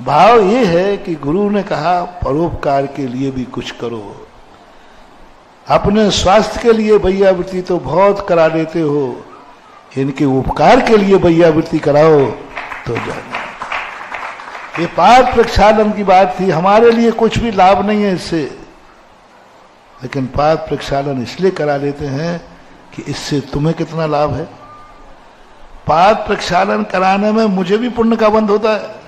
भाव ये है कि गुरु ने कहा परोपकार के लिए भी कुछ करो। अपने स्वास्थ्य के लिए भैयावृत्ति तो बहुत करा देते हो, इनके उपकार के लिए भैयावृत्ति कराओ तो जाना। ये पाप प्रक्षालन की बात थी, हमारे लिए कुछ भी लाभ नहीं है इससे, लेकिन पाप प्रक्षालन इसलिए करा लेते हैं कि इससे तुम्हें कितना लाभ है। पाप प्रक्षालन कराने में मुझे भी पुण्य का बंध होता है,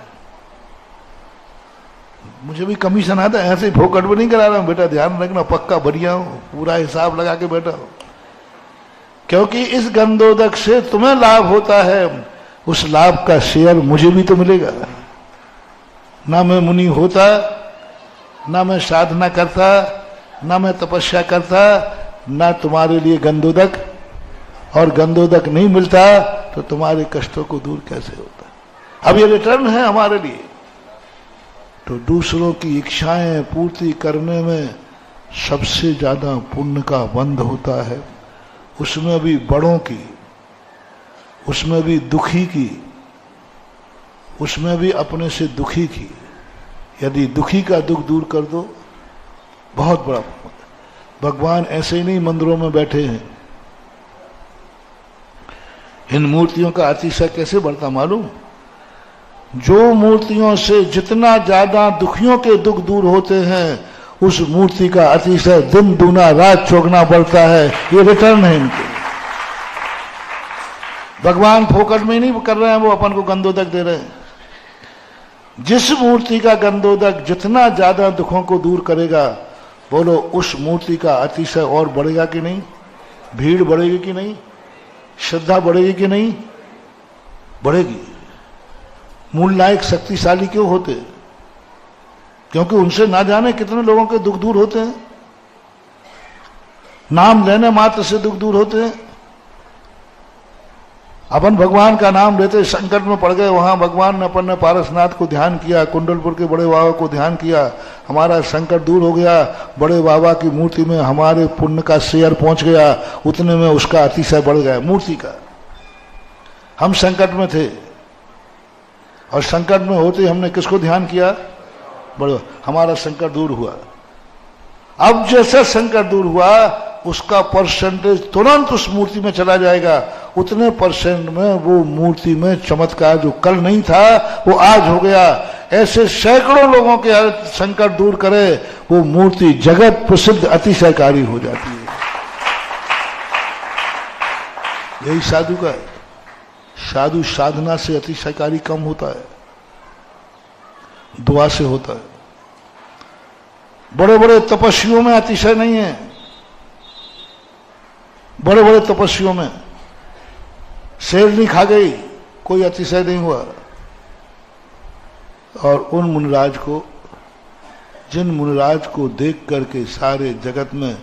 मुझे भी कमीशन आता है। ऐसे ही फोकट में नहीं करा रहा हूं, बेटा ध्यान रखना, पक्का बढ़िया हूं, पूरा हिसाब लगा के बैठा हूं। क्योंकि इस गंधोदक से तुम्हें लाभ होता है, उस लाभ का शेयर मुझे भी तो मिलेगा। ना मैं मुनि होता, ना मैं साधना करता, ना मैं तपस्या करता, ना तुम्हारे लिए गंधोदक, और गंधोदक नहीं मिलता तो तुम्हारे कष्टों को दूर कैसे होता। अब ये रिटर्न है हमारे लिए। तो दूसरों की इच्छाएं पूर्ति करने में सबसे ज्यादा पुण्य का बंध होता है, उसमें भी बड़ों की, उसमें भी दुखी की, उसमें भी अपने से दुखी की। यदि दुखी का दुख दूर कर दो, बहुत बड़ा। भगवान ऐसे ही नहीं मंदिरों में बैठे हैं। इन मूर्तियों का अतिशय कैसे बढ़ता मालूम? जो मूर्तियों से जितना ज्यादा दुखियों के दुख दूर होते हैं, उस मूर्ति का अतिशय दिन दूना रात चौगुना बढ़ता है। ये रिटर्न है इनके। भगवान फोकट में नहीं कर रहे हैं, वो अपन को गंधोदक दे रहे हैं। जिस मूर्ति का गंधोदक जितना ज्यादा दुखों को दूर करेगा, बोलो उस मूर्ति का अतिशय और बढ़ेगा कि नहीं? भीड़ बढ़ेगी कि नहीं? श्रद्धा बढ़ेगी कि नहीं? बढ़ेगी। मूल नायक शक्तिशाली क्यों होते? क्योंकि उनसे ना जाने कितने लोगों के दुख दूर होते हैं। नाम लेने मात्र से दुख दूर होते हैं। अपन भगवान का नाम लेते संकट में पड़ गए, वहां भगवान ने अपन ने पारसनाथ को ध्यान किया, कुंडलपुर के बड़े बाबा को ध्यान किया, हमारा संकट दूर हो गया। बड़े बाबा की मूर्ति में हमारे पुण्य का शेयर पहुंच गया, उतने में उसका अतिशय बढ़ गया मूर्ति का। हम संकट में थे और संकट में होते हमने किसको ध्यान किया? बड़े, हमारा संकट दूर हुआ। अब जैसा संकट दूर हुआ, उसका परसेंटेज तुरंत उस मूर्ति में चला जाएगा। उतने परसेंट में वो मूर्ति में चमत्कार जो कल नहीं था वो आज हो गया। ऐसे सैकड़ों लोगों के संकट दूर करे, वो मूर्ति जगत प्रसिद्ध अतिशयकारी हो जाती है। यही साधु का है। साधु साधना से अतिशयकारी कम होता है, दुआ से होता है। बड़े बड़े तपस्वियों में अतिशय नहीं है। बड़े बड़े तपस्वियों में शेरनी खा गई, कोई अतिशय नहीं हुआ। और उन मुनिराज को, जिन मुनिराज को देख करके सारे जगत में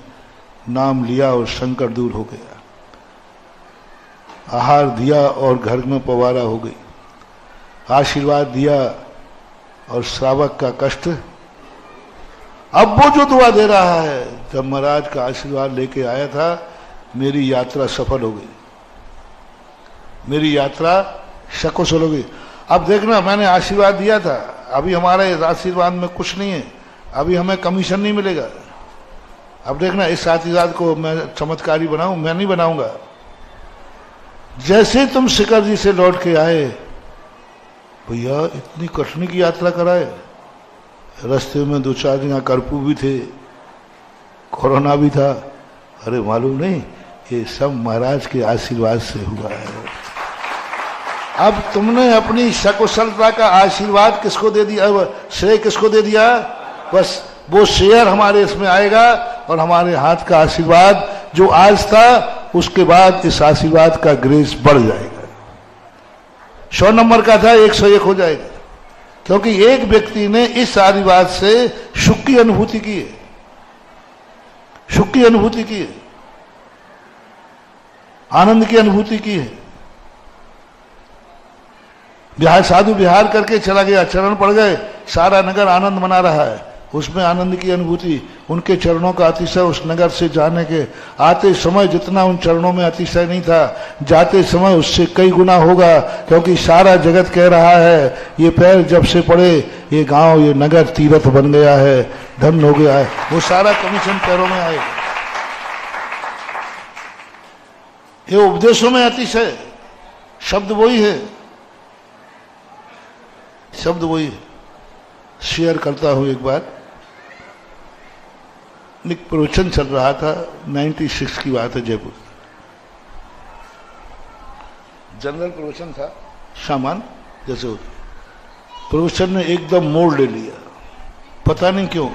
नाम लिया और संकट दूर हो गया, आहार दिया और घर में पवारा हो गई, आशीर्वाद दिया और श्रावक का कष्ट। अब वो जो दुआ दे रहा है, जब महाराज का आशीर्वाद लेके आया था, मेरी यात्रा सफल हो गई, मेरी यात्रा सकुशल हो गई। अब देखना, मैंने आशीर्वाद दिया था, अभी हमारे आशीर्वाद में कुछ नहीं है, अभी हमें कमीशन नहीं मिलेगा। अब देखना, इस आशीर्वाद को मैं चमत्कारी बनाऊं, मैं नहीं बनाऊंगा। जैसे तुम शिखर जी से लौट के आए, भैया इतनी कठिन की यात्रा कराए, रास्ते में 2-4 दिन कर्फ्यू भी थे, कोरोना भी था। अरे मालूम नहीं, ये सब महाराज के आशीर्वाद से हुआ है। अब तुमने अपनी सकुशलता का आशीर्वाद किसको दे दिया, श्रेय किसको दे दिया? बस वो शेयर हमारे इसमें आएगा और हमारे हाथ का आशीर्वाद जो आज था, उसके बाद इस आशीर्वाद का ग्रेस बढ़ जाएगा। 100 नंबर का था, 101 हो जाएगा, क्योंकि एक व्यक्ति ने इस आशीर्वाद से सुख की अनुभूति की है, सुख की अनुभूति की है, आनंद की अनुभूति की है। बिहार साधु बिहार करके चला गया, चरण पड़ गए, सारा नगर आनंद मना रहा है, उसमें आनंद की अनुभूति, उनके चरणों का अतिशय, उस नगर से जाने के आते समय जितना उन चरणों में अतिशय नहीं था, जाते समय उससे कई गुना होगा, क्योंकि सारा जगत कह रहा है ये पैर जब से पड़े, ये गांव, ये नगर तीर्थ बन गया है, धन हो गया है। वो सारा कमीशन पैरों में आएगा। ये उपदेशों में अतिशय, शब्द वही है, शब्द वही है। शेयर करता हूं, एक बार एक प्रवचन चल रहा था, 96 की बात है, जयपुर, जनरल प्रवचन था, सामान जैसे होता। प्रवचन ने एकदम मोड़ ले लिया, पता नहीं क्यों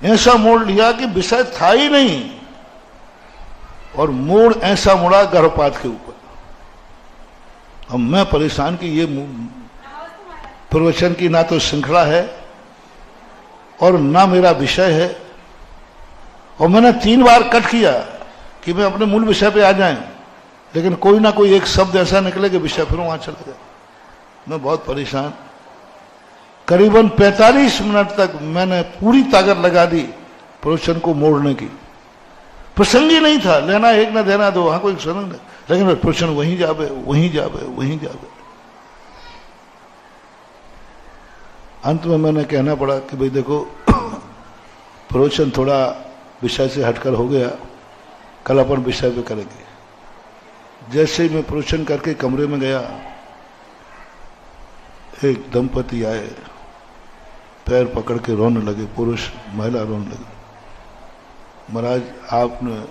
ऐसा मोड़ लिया कि विषय था ही नहीं, और मोड़ ऐसा मुड़ा गर्भपात के ऊपर। अब मैं परेशान कि ये प्रवचन की ना तो श्रृंखला है और ना मेरा विषय है, और मैंने 3 बार कट किया कि मैं अपने मूल विषय पे आ जाएं, लेकिन कोई ना कोई एक शब्द ऐसा निकले कि विषय फिर वहां चला गया। मैं बहुत परेशान, करीबन 45 मिनट तक मैंने पूरी ताकत लगा दी प्रवचन को मोड़ने की। प्रसंग ही नहीं था, लेना एक ना देना दो, वहां कोई प्रसंग नहीं, लेकिन प्रवचन वहीं जावे, वहीं जावे, वहीं जावे। अंत में मैंने कहना पड़ा कि भाई देखो, प्रवचन थोड़ा विषय से हटकर हो गया, कल अपन विषय पे करेंगे। जैसे ही मैं प्रवचन करके कमरे में गया, एक दंपति आए, पैर पकड़ के रोने लगे, पुरुष महिला रोने लगे। महाराज आपने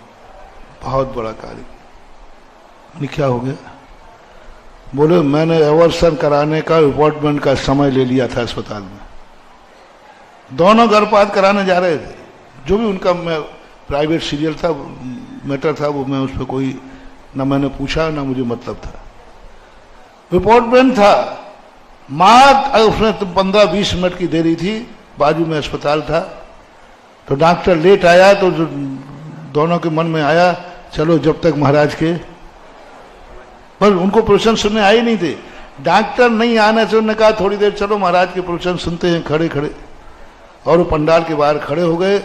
बहुत बड़ा कार्य। नहीं, क्या हो गया? बोले मैंने एवर्सन कराने का अपॉइंटमेंट का समय ले लिया था अस्पताल में। दोनों गर्भपात कराने जा रहे थे, जो भी उनका मैं प्राइवेट सीरियल था, मैटर था, वो मैं उस पर कोई ना मैंने पूछा ना मुझे मतलब था। अपॉइंटमेंट था, माँ उसने तो 15-20 मिनट की देरी थी, बाजू में अस्पताल था, तो डॉक्टर लेट आया, तो दोनों के मन में आया चलो जब तक महाराज के, पर उनको प्रवचन सुनने आए नहीं थे। डॉक्टर नहीं आने से उन्होंने कहा थोड़ी देर चलो महाराज के प्रवचन सुनते हैं, खड़े खड़े, और वो पंडाल के बाहर खड़े हो गए।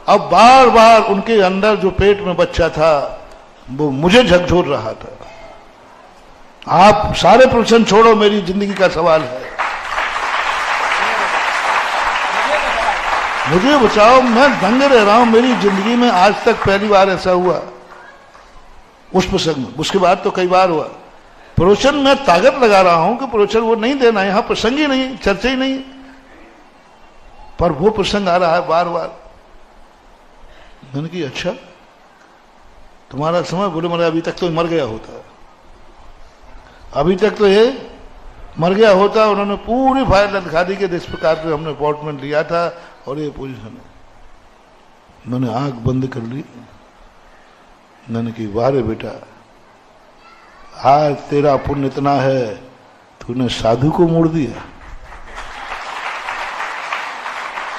अब बार बार उनके अंदर जो पेट में बच्चा था वो मुझे झकझोर रहा था, आप सारे प्रवचन छोड़ो, मेरी जिंदगी का सवाल है, मुझे बचाओ, मैं दंग रह रहा हूं। मेरी जिंदगी में आज तक पहली बार ऐसा हुआ उस प्रसंग में, उसके बाद तो कई बार हुआ। प्रवचन में ताकत लगा रहा हूं कि प्रवचन वो नहीं देना, यहां प्रसंग ही नहीं, चर्चा ही नहीं, पर वो प्रसंग आ रहा है बार बार। मैंने कहा अच्छा तुम्हारा समय? बोले मेरा अभी तक तो मर गया होता, अभी तक तो ये मर गया होता। उन्होंने पूरी फाइल दिखा दी कि इस प्रकार से हमने अपॉइंटमेंट लिया था और ये पोजीशन है। मैंने आंख बंद कर ली, मैंने की वाह रे बेटा, आज तेरा पुण्य इतना है तूने साधु को मोड़ दिया।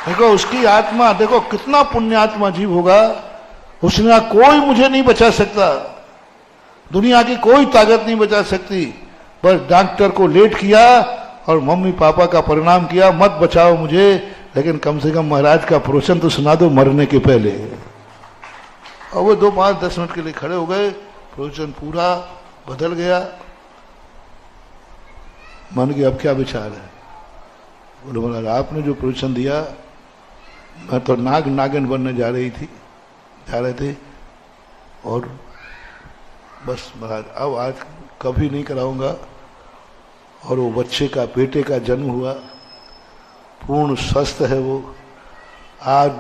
देखो उसकी आत्मा, देखो कितना पुण्यात्मा जीव होगा, उसने कहा कोई मुझे नहीं बचा सकता, दुनिया की कोई ताकत नहीं बचा सकती, बस डॉक्टर को लेट किया और मम्मी पापा का परिणाम किया, मत बचाओ मुझे, लेकिन कम से कम महाराज का प्रवचन तो सुना दो मरने के पहले। और वो 2, 5, 10 मिनट के लिए खड़े हो गए, प्रवचन पूरा बदल गया। मन के अब क्या विचार है? बोले महाराज आपने जो प्रवचन दिया, मैं तो नाग नागिन बनने जा रहे थे, और बस महाराज अब आज कभी नहीं कराऊंगा। और वो बच्चे का, बेटे का जन्म हुआ, पूर्ण स्वस्थ है वो, आज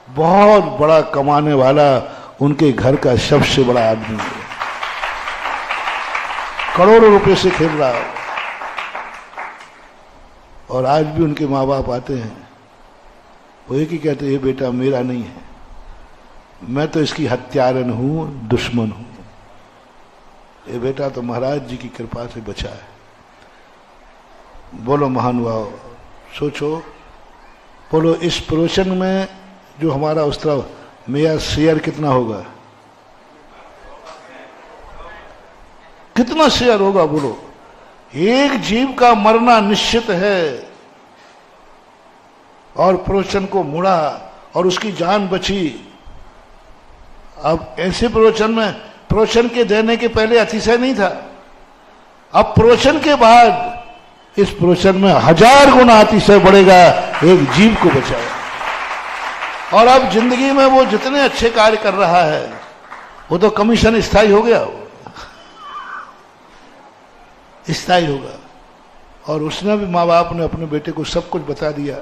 बहुत बड़ा कमाने वाला, उनके घर का सबसे बड़ा आदमी है, करोड़ों रुपए से खेल रहा है। और आज भी उनके माँ बाप आते हैं, वो एक ही कहते हैं ये बेटा मेरा नहीं है, मैं तो इसकी हत्यारन हूं, दुश्मन हूं, ये बेटा तो महाराज जी की कृपा से बचा है। बोलो महानुभाव, सोचो, बोलो इस प्रवचन में जो हमारा उस तरह मेरा शेयर कितना होगा, कितना शेयर होगा? बोलो, एक जीव का मरना निश्चित है, और प्रवचन को मुड़ा और उसकी जान बची। अब ऐसे प्रवचन में, प्रवचन के देने के पहले अतिशय नहीं था, अब प्रवचन के बाद इस प्रवचन में 1000 गुना अतिशय बढ़ेगा, एक जीव को बचाए। और अब जिंदगी में वो जितने अच्छे कार्य कर रहा है, वो तो कमीशन स्थायी हो गया, स्थायी होगा। और उसने भी, माँ बाप ने अपने बेटे को सब कुछ बता दिया,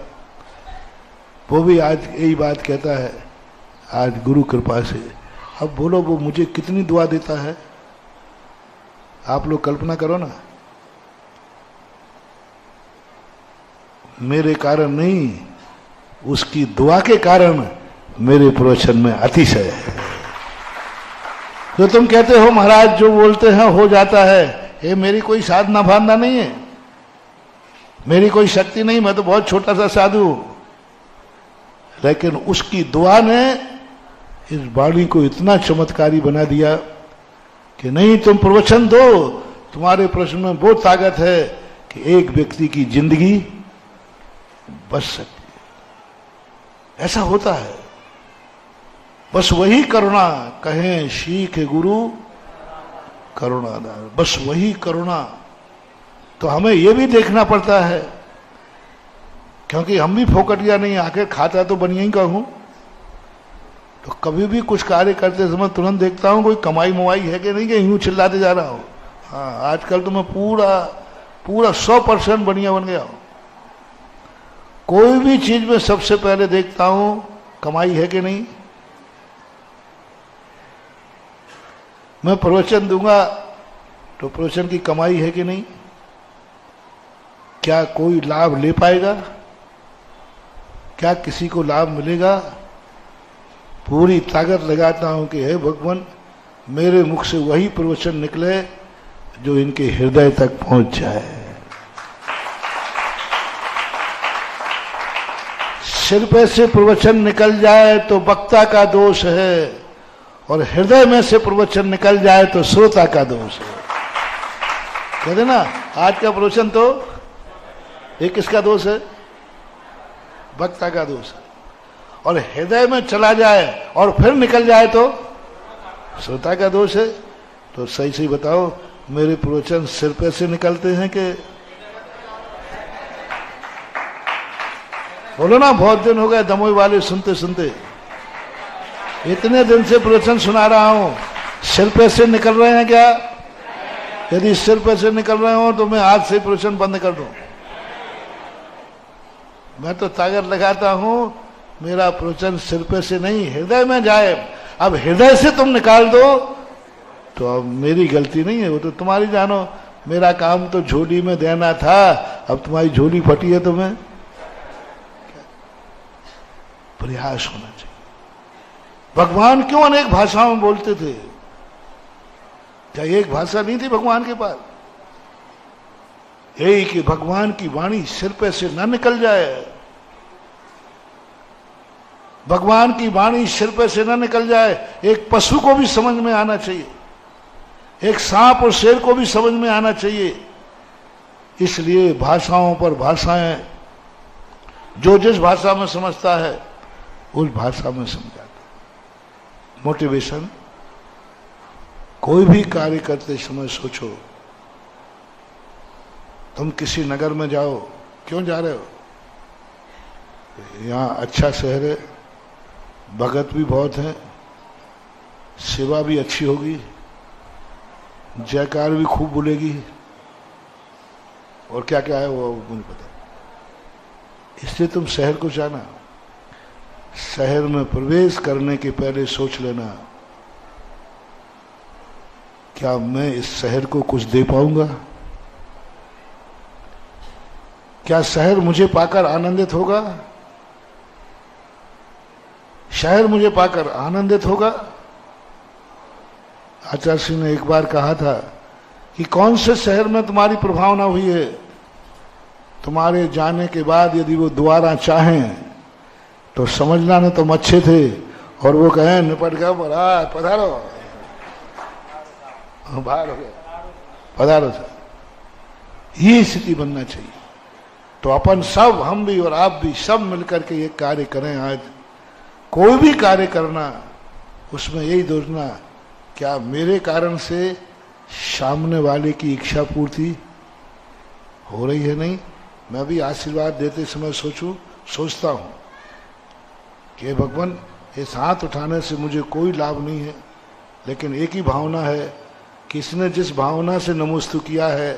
वो भी आज यही बात कहता है, आज गुरु कृपा से। अब बोलो वो मुझे कितनी दुआ देता है, आप लोग कल्पना करो ना। मेरे कारण नहीं, उसकी दुआ के कारण मेरे प्रवचन में अतिशय है। तो तुम कहते हो महाराज जो बोलते हैं हो जाता है, ये मेरी कोई साधना भावना नहीं है, मेरी कोई शक्ति नहीं, मैं तो बहुत छोटा सा साधु हूं, लेकिन उसकी दुआ ने इस वाणी को इतना चमत्कारी बना दिया कि नहीं, तुम प्रवचन दो, तुम्हारे प्रश्न में वो ताकत है कि एक व्यक्ति की जिंदगी बच सकती है। ऐसा होता है, बस वही करुणा, कहें शीख गुरु करुणादार, बस वही करुणा। तो हमें ये भी देखना पड़ता है, क्योंकि हम भी फोकटिया नहीं, आखिर खाता तो बनिया ही का हूं। तो कभी भी कुछ कार्य करते समय तुरंत देखता हूं कोई कमाई मुवाई है कि नहीं, कि यूं चिल्लाते जा रहा हूं। हाँ, आजकल तो मैं पूरा 100% बढ़िया बन गया हूं। कोई भी चीज में सबसे पहले देखता हूं कमाई है कि नहीं। मैं प्रवचन दूंगा तो प्रवचन की कमाई है कि नहीं, क्या कोई लाभ ले पाएगा, क्या किसी को लाभ मिलेगा। पूरी ताकत लगाता हूं कि हे भगवान, मेरे मुख से वही प्रवचन निकले जो इनके हृदय तक पहुंच जाए। सिर पे से प्रवचन निकल जाए तो वक्ता का दोष है, और हृदय में से प्रवचन निकल जाए तो श्रोता का दोष है। कहते ना, आज का प्रवचन तो एक किसका दोष है? वक्ता का दोष है। और हृदय में चला जाए और फिर निकल जाए तो श्रोता का दोष है। तो सही सही बताओ, मेरे प्रवचन सिर पे से निकलते हैं कि? बोलो ना, बहुत दिन हो गए दमोई वाले सुनते सुनते, इतने दिन से प्रवचन सुना रहा हूं, सिर पे से निकल रहे हैं क्या? यदि सिर पे से निकल रहे हो तो मैं आज से प्रवचन बंद कर दूं। मैं तो ताकत लगाता हूं मेरा प्रवचन सिर पे से नहीं हृदय में जाए। अब हृदय से तुम निकाल दो तो अब मेरी गलती नहीं है, वो तो तुम्हारी जानो। मेरा काम तो झोली में देना था, अब तुम्हारी झोली फटी है। तुम्हें प्रयास होना चाहिए। भगवान क्यों अनेक भाषाओं में बोलते थे? क्या एक भाषा नहीं थी भगवान के पास? यही कि भगवान की वाणी सिर पे से न निकल जाए, भगवान की वाणी सिर पे से न निकल जाए। एक पशु को भी समझ में आना चाहिए, एक सांप और शेर को भी समझ में आना चाहिए। इसलिए भाषाओं पर भाषाएं, जो जिस भाषा में समझता है उस भाषा में समझाता है। मोटिवेशन, कोई भी कार्य करते समय सोचो, तुम किसी नगर में जाओ, क्यों जा रहे हो? यहां अच्छा शहर है, भगत भी बहुत हैं, सेवा भी अच्छी होगी, जयकार भी खूब बोलेगी, और क्या क्या है वो मुझे पता। इसलिए तुम शहर को जाना। शहर में प्रवेश करने के पहले सोच लेना, क्या मैं इस शहर को कुछ दे पाऊंगा? क्या शहर मुझे पाकर आनंदित होगा? शहर मुझे पाकर आनंदित होगा? आचार्य सिंह ने एक बार कहा था कि कौन से शहर में तुम्हारी प्रभावना हुई है, तुम्हारे जाने के बाद यदि वो दोबारा चाहें तो समझना ना तुम अच्छे थे, और वो कहें निपट गया, पधारो, बाहर हो गया, पधारो सर। ये स्थिति बनना चाहिए। तो अपन सब, हम भी और आप भी, सब मिलकर के ये कार्य करें। आज कोई भी कार्य करना, उसमें यही सोचना, क्या मेरे कारण से सामने वाले की इच्छा पूर्ति हो रही है? नहीं। मैं भी आशीर्वाद देते समय सोचता हूं कि भगवान, इस हाथ उठाने से मुझे कोई लाभ नहीं है, लेकिन एक ही भावना है कि इसने जिस भावना से नमोस्तु किया है,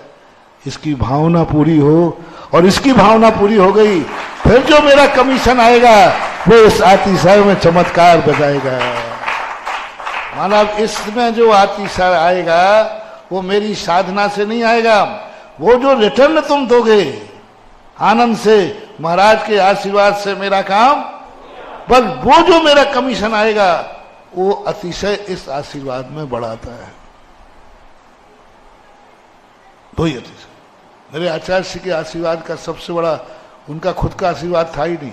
इसकी भावना पूरी हो, और इसकी भावना पूरी हो गई, फिर जो मेरा कमीशन आएगा वो इस अतिशय में चमत्कार बताएगा। मानव, इसमें जो अतिशय आएगा वो मेरी साधना से नहीं आएगा, वो जो रिटर्न तुम दोगे आनंद से, महाराज के आशीर्वाद से मेरा काम, बस वो जो मेरा कमीशन आएगा वो अतिशय इस आशीर्वाद में बढ़ाता है। वही अतिशय मेरे आचार्य जी के आशीर्वाद का सबसे बड़ा, उनका खुद का आशीर्वाद था ही नहीं,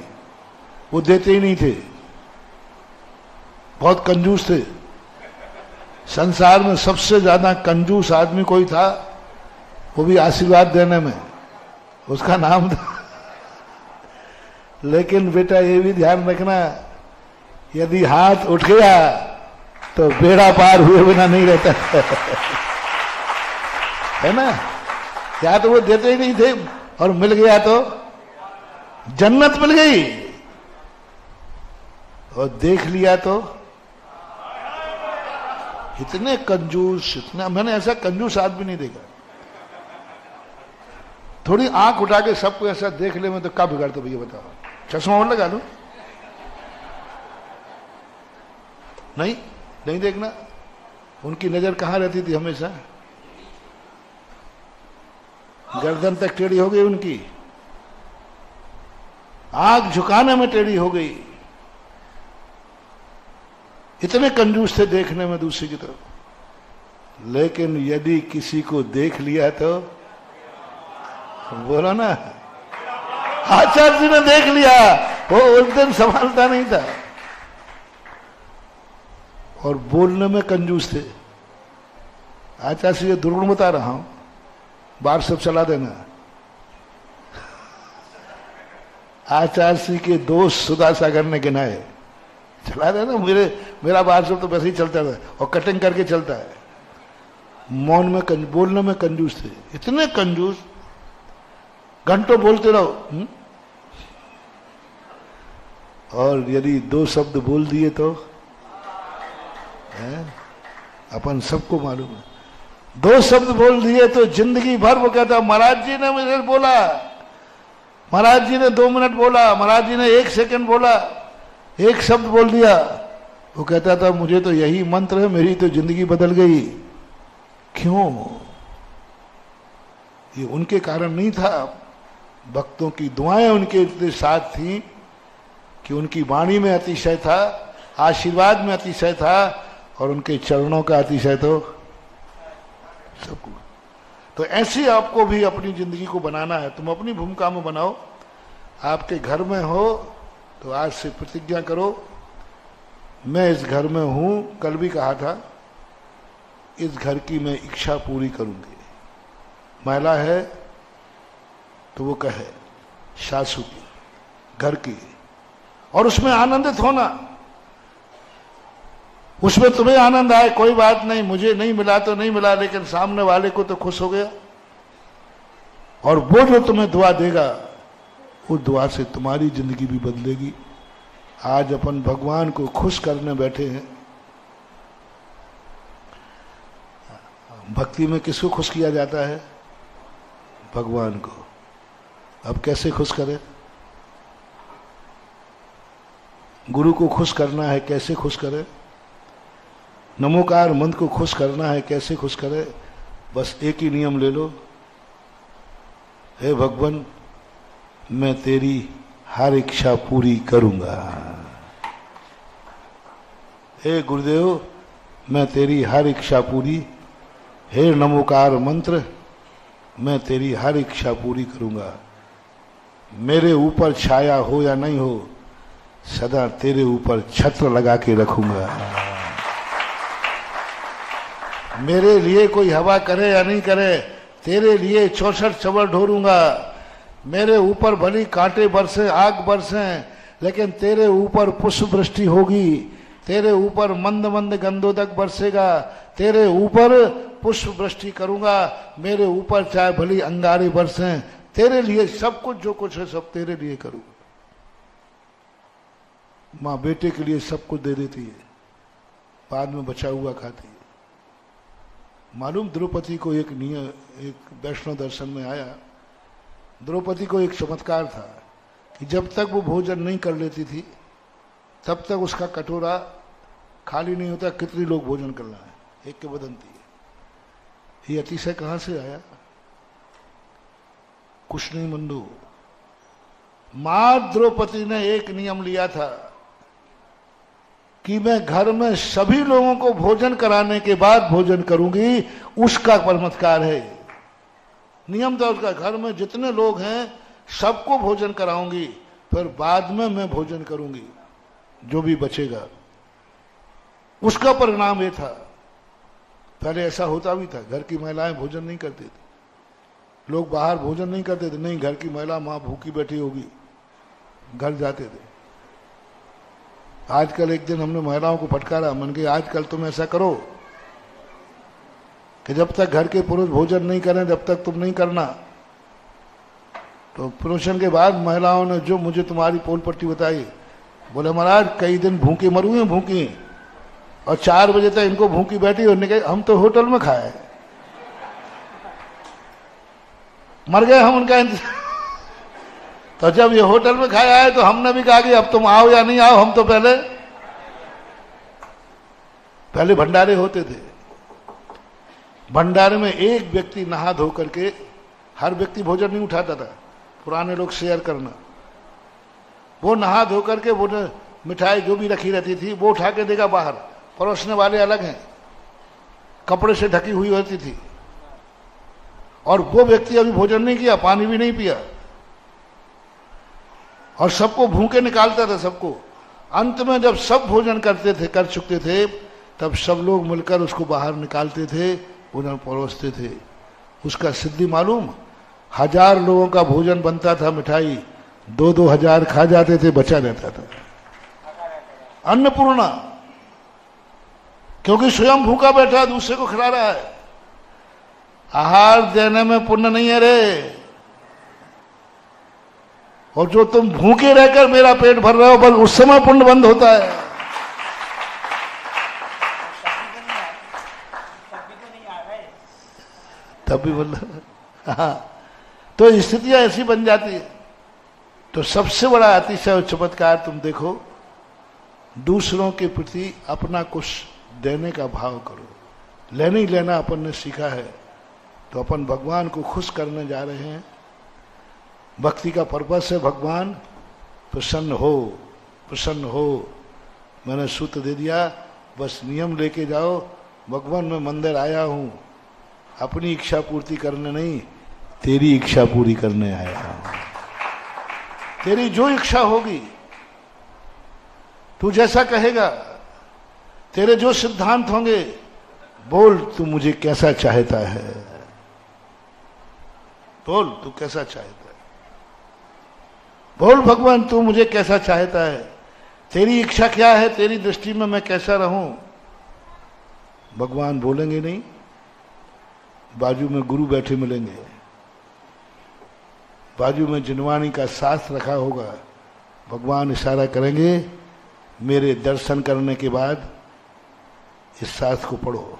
वो देते ही नहीं थे, बहुत कंजूस थे। संसार में सबसे ज्यादा कंजूस आदमी कोई था, वो भी आशीर्वाद देने में, उसका नाम था। लेकिन बेटा ये भी ध्यान रखना, यदि हाथ उठ गया तो बेड़ा पार हुए बिना नहीं रहता है ना। या तो वो देते ही नहीं थे, और मिल गया तो जन्नत मिल गई, और देख लिया तो इतने कंजूस, इतना, मैंने ऐसा कंजूस आदमी नहीं देखा। थोड़ी आंख उठा के सबको ऐसा देख ले, मैं तो क्या बिगाड़ता भैया बताओ? चश्मा और लगा दो, नहीं नहीं देखना। उनकी नजर कहां रहती थी हमेशा? गर्दन तक टेढ़ी हो गई उनकी, आंख झुकाने में टेढ़ी हो गई। इतने कंजूस थे देखने में दूसरे की तरफ। लेकिन यदि किसी को देख लिया तो बोलो ना, आचार्य जी ने देख लिया, वो उस दिन संभालता नहीं था, और बोलने में कंजूस थे। आचार्य जी दुर्गुण बता रहा हूं, बाहर सब चला देना। आचार्य जी के दोस्त सुधा सागर ने गिनाए, चला देना। मेरा बाहर सब तो वैसे ही चलता था, और कटिंग करके चलता है। मौन में बोलने में कंजूस थे, इतने कंजूस, घंटों बोलते रहो। और यदि दो शब्द बोल दिए तो अपन सबको मालूम है। 2 शब्द बोल दिए तो जिंदगी भर वो कहता महाराज जी ने मुझे बोला, महाराज जी ने 2 मिनट बोला, महाराज जी ने 1 सेकंड बोला, 1 शब्द बोल दिया, वो कहता था मुझे तो यही मंत्र है, मेरी तो जिंदगी बदल गई। क्यों? ये उनके कारण नहीं था, भक्तों की दुआएं उनके इतने साथ थी कि उनकी वाणी में अतिशय था, आशीर्वाद में अतिशय था, और उनके चरणों का अतिशय तो सबको। तो ऐसे आपको भी अपनी जिंदगी को बनाना है। तुम अपनी भूमिका में बनाओ। आपके घर में हो तो आज से प्रतिज्ञा करो, मैं इस घर में हूं, कल भी कहा था, इस घर की मैं इच्छा पूरी करूंगी। महिला है तो वो कहे सासू की, घर की, और उसमें आनंदित होना। उसमें तुम्हें आनंद आए कोई बात नहीं, मुझे नहीं मिला तो नहीं मिला, लेकिन सामने वाले को तो खुश हो गया। और वो जो तुम्हें दुआ देगा, उस दुआ से तुम्हारी जिंदगी भी बदलेगी। आज अपन भगवान को खुश करने बैठे हैं। भक्ति में किसको खुश किया जाता है? भगवान को। अब कैसे खुश करें? गुरु को खुश करना है, कैसे खुश करें? नमोकार मंत्र को खुश करना है, कैसे खुश करें? बस एक ही नियम ले लो, हे भगवान मैं तेरी हर इच्छा पूरी करूंगा। हे गुरुदेव मैं तेरी हर इच्छा पूरी, हे नमोकार मंत्र मैं तेरी हर इच्छा पूरी करूंगा। मेरे ऊपर छाया हो या नहीं हो, सदा तेरे ऊपर छत्र लगा के रखूंगा। मेरे लिए कोई हवा करे या नहीं करे, तेरे लिए 64 चवर ढोरूंगा। मेरे ऊपर भली कांटे बरसे, आग बरसे, लेकिन तेरे ऊपर पुष्प वृष्टि होगी। तेरे ऊपर मंद मंद गंधोदक बरसेगा। तेरे ऊपर पुष्प वृष्टि करूंगा। मेरे ऊपर चाहे भली अंगारे बरसे, तेरे लिए सब कुछ, जो कुछ है सब तेरे लिए करूंगा। माँ बेटे के लिए सब कुछ दे देती है, बाद में बचा हुआ खाती है। मालूम द्रौपदी को एक वैष्णव दर्शन में आया, द्रौपदी को एक चमत्कार था कि जब तक वो भोजन नहीं कर लेती थी तब तक उसका कटोरा खाली नहीं होता। कितने लोग भोजन करना है, एक के बदनती है। ये अतिशय कहां से आया? कुछ नहीं मंडू, मां द्रौपदी ने एक नियम लिया था कि मैं घर में सभी लोगों को भोजन कराने के बाद भोजन करूंगी। उसका चमत्कार है। नियम था उसका, घर में जितने लोग हैं सबको भोजन कराऊंगी, फिर बाद में मैं भोजन करूंगी जो भी बचेगा। उसका परिणाम ये था, पहले ऐसा होता भी था, घर की महिलाएं भोजन नहीं करती थी, लोग बाहर भोजन नहीं करते थे। नहीं, घर की महिला मां भूखी बैठी होगी, घर जाते थे। आजकल एक दिन हमने महिलाओं को फटकारा, मन के आजकल तुम ऐसा करो कि जब तक घर के पुरुष भोजन नहीं करें जब तक तुम नहीं करना। तो प्रमोशन के बाद महिलाओं ने जो मुझे तुम्हारी पोल पट्टी बताई, बोले महाराज कई दिन भूखी मरूंगी, भूखी, और 4 बजे तक इनको भूखी बैठी और निकले। हम तो होटल में खाए, मर गए हम उनका इंतजार। तो जब ये होटल में खाया है तो हमने भी कहा कि अब तुम आओ या नहीं आओ। हम तो पहले भंडारे होते थे। भंडारे में एक व्यक्ति नहा धो करके, हर व्यक्ति भोजन नहीं उठाता था, पुराने लोग शेयर करना, वो नहा धो करके वो मिठाई जो भी रखी रहती थी वो उठा के देगा बाहर। परोसने वाले अलग हैं, कपड़े से ढकी हुई होती थी। और वो व्यक्ति अभी भोजन नहीं किया, पानी भी नहीं पिया, और सबको भूखे निकालता था सबको। अंत में जब सब भोजन करते थे, कर चुके थे, तब सब लोग मिलकर उसको बाहर निकालते थे, उन्हें परोसते थे। उसका सिद्धि मालूम, 1000 लोगों का भोजन बनता था, मिठाई 2-2 हजार खा जाते थे, बचा रहता था। अन्नपूर्णा, क्योंकि स्वयं भूखा बैठा दूसरे को खिला रहा है। आहार देने में पुण्य नहीं है रे, और जो तुम भूखे रहकर मेरा पेट भर रहे हो बस उस समय पुण्य बंद होता है। तब भी बोल रहा। हाँ, तो स्थितियां ऐसी बन जाती है। तो सबसे बड़ा अतिशय और चमत्कार तुम देखो, दूसरों के प्रति अपना कुछ देने का भाव करो। लेना ही लेना अपन ने सीखा है, तो अपन भगवान को खुश करने जा रहे हैं। भक्ति का पर्पस है भगवान प्रसन्न हो, प्रसन्न हो। मैंने सूत्र दे दिया, बस नियम लेके जाओ। भगवान मैं मंदिर आया हूं अपनी इच्छा पूर्ति करने नहीं, तेरी इच्छा पूरी करने आया हूं। तेरी जो इच्छा होगी, तू जैसा कहेगा, तेरे जो सिद्धांत होंगे, बोल तू मुझे कैसा चाहता है, बोल तू कैसा चाहता है, बोल भगवान तू मुझे कैसा चाहता है, तेरी इच्छा क्या है, तेरी दृष्टि में मैं कैसा रहूं। भगवान बोलेंगे नहीं, बाजू में गुरु बैठे मिलेंगे, बाजू में जिनवानी का शास्त्र रखा होगा। भगवान इशारा करेंगे, मेरे दर्शन करने के बाद इस शास्त्र को पढ़ो।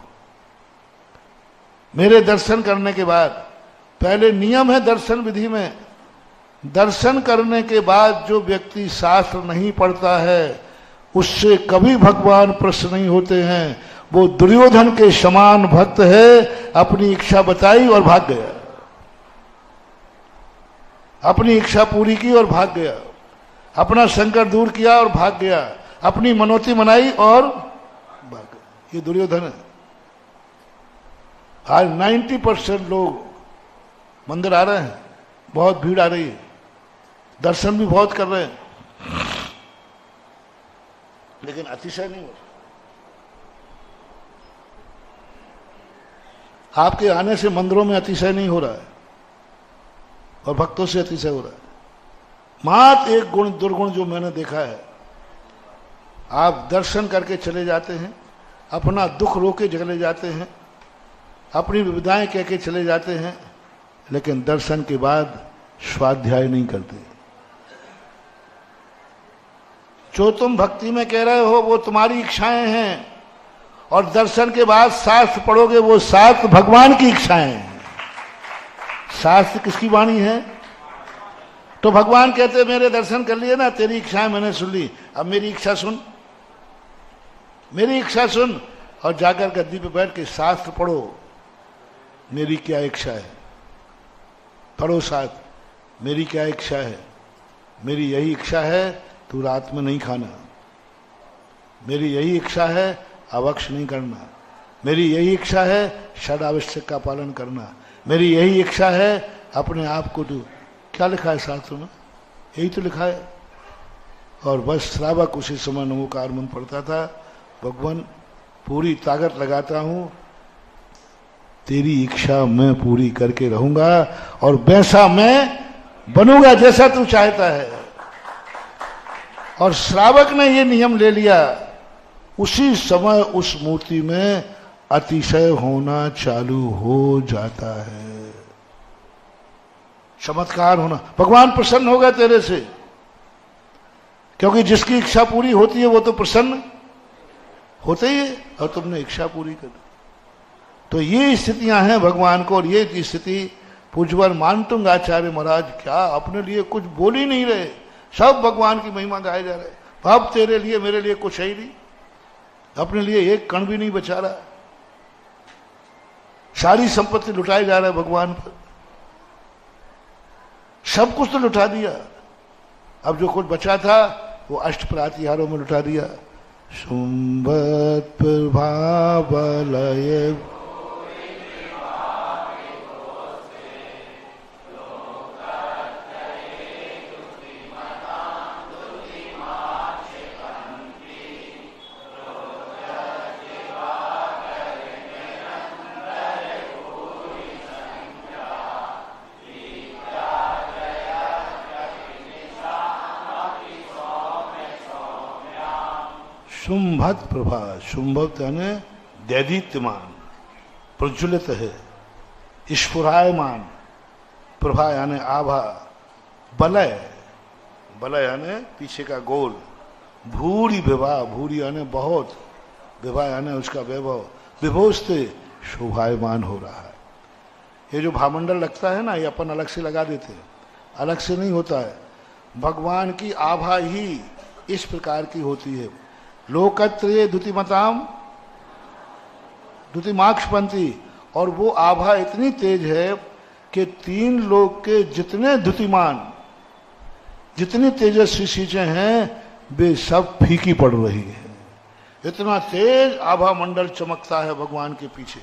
मेरे दर्शन करने के बाद, पहले नियम है दर्शन विधि में, दर्शन करने के बाद जो व्यक्ति शास्त्र नहीं पढ़ता है उससे कभी भगवान प्रसन्न नहीं होते हैं। वो दुर्योधन के समान भक्त है, अपनी इच्छा बताई और भाग गया, अपनी इच्छा पूरी की और भाग गया, अपना संकट दूर किया और भाग गया, अपनी मनोती मनाई और भाग गया। ये दुर्योधन है। आज 90% लोग मंदिर आ रहे हैं, बहुत भीड़ आ रही है, दर्शन भी बहुत कर रहे हैं, लेकिन अतिशय नहीं हो। आपके आने से मंदिरों में अतिशय नहीं हो रहा है और भक्तों से अतिशय हो रहा है। मात्र एक गुण दुर्गुण जो मैंने देखा है, आप दर्शन करके चले जाते हैं, अपना दुख रोके चले जाते हैं, अपनी विविधाएं कह के चले जाते हैं, लेकिन दर्शन के बाद स्वाध्याय नहीं करते। जो तुम भक्ति में कह रहे हो वो तुम्हारी इच्छाएं हैं, और दर्शन के बाद शास्त्र पढ़ोगे वो शास्त्र भगवान की इच्छाएं हैं। शास्त्र किसकी वाणी है? तो भगवान कहते मेरे दर्शन कर लिए ना, तेरी इच्छाएं मैंने सुन ली, अब मेरी इच्छा सुन, मेरी इच्छा सुन, और जाकर गद्दी पे बैठ के शास्त्र पढ़ो। मेरी क्या इच्छा है, पढ़ो शास्त्र। मेरी क्या इच्छा है? मेरी यही इच्छा है तू रात में नहीं खाना, मेरी यही इच्छा है अवक्ष नहीं करना, मेरी यही इच्छा है षड आवश्यक का पालन करना, मेरी यही इच्छा है अपने आप को तू। क्या लिखा है शास्त्र में? यही तो लिखा है। और बस श्रावक उसी समय नमोकार मन पढ़ता था, भगवान पूरी ताकत लगाता हूं, तेरी इच्छा मैं पूरी करके रहूंगा और वैसा मैं बनूंगा जैसा तू चाहता है। और श्रावक ने ये नियम ले लिया, उसी समय उस मूर्ति में अतिशय होना चालू हो जाता है, चमत्कार होना। भगवान प्रसन्न होगा तेरे से, क्योंकि जिसकी इच्छा पूरी होती है वो तो प्रसन्न होते ही है, और तुमने इच्छा पूरी कर दी। तो ये स्थितियां हैं भगवान को। और ये स्थिति पूज्यवर मानतुंग आचार्य महाराज क्या अपने लिए कुछ बोल ही नहीं रहे, सब भगवान की महिमा गाए जा रहे। अब तेरे लिए मेरे लिए कुछ है ही नहीं, अपने लिए एक कण भी नहीं बचा रहा, सारी संपत्ति लुटाए जा रहा है भगवान पर, सब कुछ तो लुटा दिया। अब जो कुछ बचा था वो अष्ट प्रातिहारों में लुटा दिया। शुंभत प्रभावलय शुंभत प्रभा, शुंभत यानी दैदीप्यमान, प्रज्वलित है, स्फुरायमान, प्रभा यानी आभा, बलय, बलय यानी पीछे का गोल, भूरी विवाह, भूरी यानी बहुत, विवाह यानी उसका वैभव, विभोज से शोभायमान हो रहा है। ये जो भामंडल लगता है ना, ये अपन अलग से लगा देते हैं, अलग से नहीं होता है। भगवान की आभा ही इस प्रकार की होती है। लोकत्रय द्युतिमताम द्युतिमाक्षपंथी, और वो आभा इतनी तेज है कि तीन लोक के जितने द्युतिमान, जितनी तेजस्वी चीजें हैं, वे सब फीकी पड़ रही है। इतना तेज आभा मंडल चमकता है भगवान के पीछे,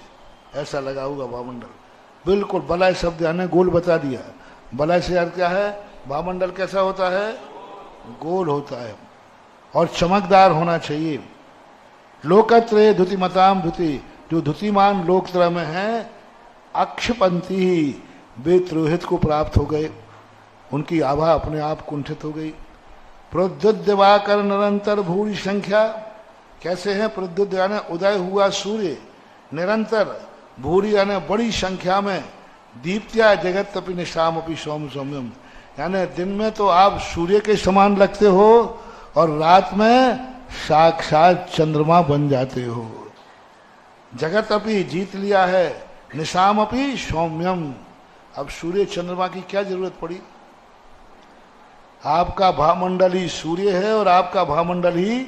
ऐसा लगा हुआ भामंडल। बिल्कुल बलय शब्द यानी गोल बता दिया। बलय से अर्थ क्या है? भामंडल कैसा होता है? गोल होता है और चमकदार होना चाहिए। लोकत्रय द्युतिमताम द्युति, जो द्युतिमान लोकत्रय में है, अक्षपंथी ही, वे त्रोहित को प्राप्त हो गए, उनकी आभा अपने आप कुंठित हो गई। प्रोद्युत दिवाकर निरंतर भूरी संख्या, कैसे हैं? प्रद्युत यानी उदय हुआ सूर्य, निरंतर, भूरी यानी बड़ी संख्या में, दीप्त्या जगत तपि निशाम अपि सौम सौम्यम, यानी दिन में तो आप सूर्य के समान लगते हो और रात में साक्षात चंद्रमा बन जाते हो। जगत अपि जीत लिया है, निशाम अपि सौम्यम, अब सूर्य चंद्रमा की क्या जरूरत पड़ी? आपका भामंडल ही सूर्य है और आपका भामंडल ही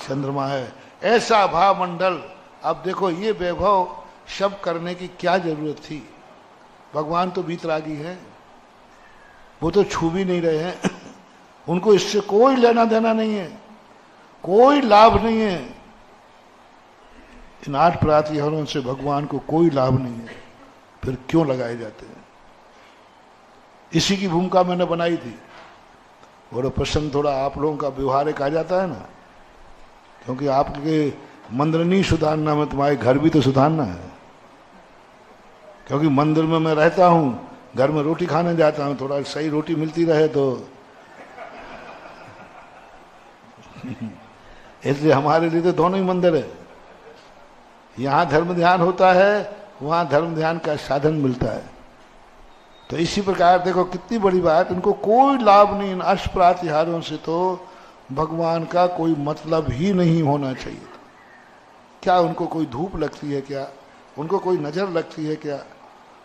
चंद्रमा है, ऐसा भामंडल। अब देखो ये वैभव सब करने की क्या जरूरत थी? भगवान तो बीतरागी हैं, वो तो छू भी नहीं रहे हैं, उनको इससे कोई लेना देना नहीं है, कोई लाभ नहीं है। इन 8 प्रातिहारों से भगवान को कोई लाभ नहीं है, फिर क्यों लगाए जाते हैं? इसी की भूमिका मैंने बनाई थी। और प्रसंग थोड़ा आप लोगों का व्यवहारिक आ जाता है ना, क्योंकि आपके मंदिर नहीं सुधारना, में तुम्हारे घर भी तो सुधारना है। क्योंकि मंदिर में मैं रहता हूं, घर में रोटी खाने जाता हूं, थोड़ा सही रोटी मिलती रहे तो इसलिए हमारे लिए तो दोनों ही मंदिर है। यहां धर्म ध्यान होता है, वहां धर्म ध्यान का साधन मिलता है। तो इसी प्रकार देखो कितनी बड़ी बात, इनको कोई लाभ नहीं। इन अष्टप्रातिहारों से तो भगवान का कोई मतलब ही नहीं होना चाहिए। क्या उनको कोई धूप लगती है क्या? उनको कोई नजर लगती है क्या?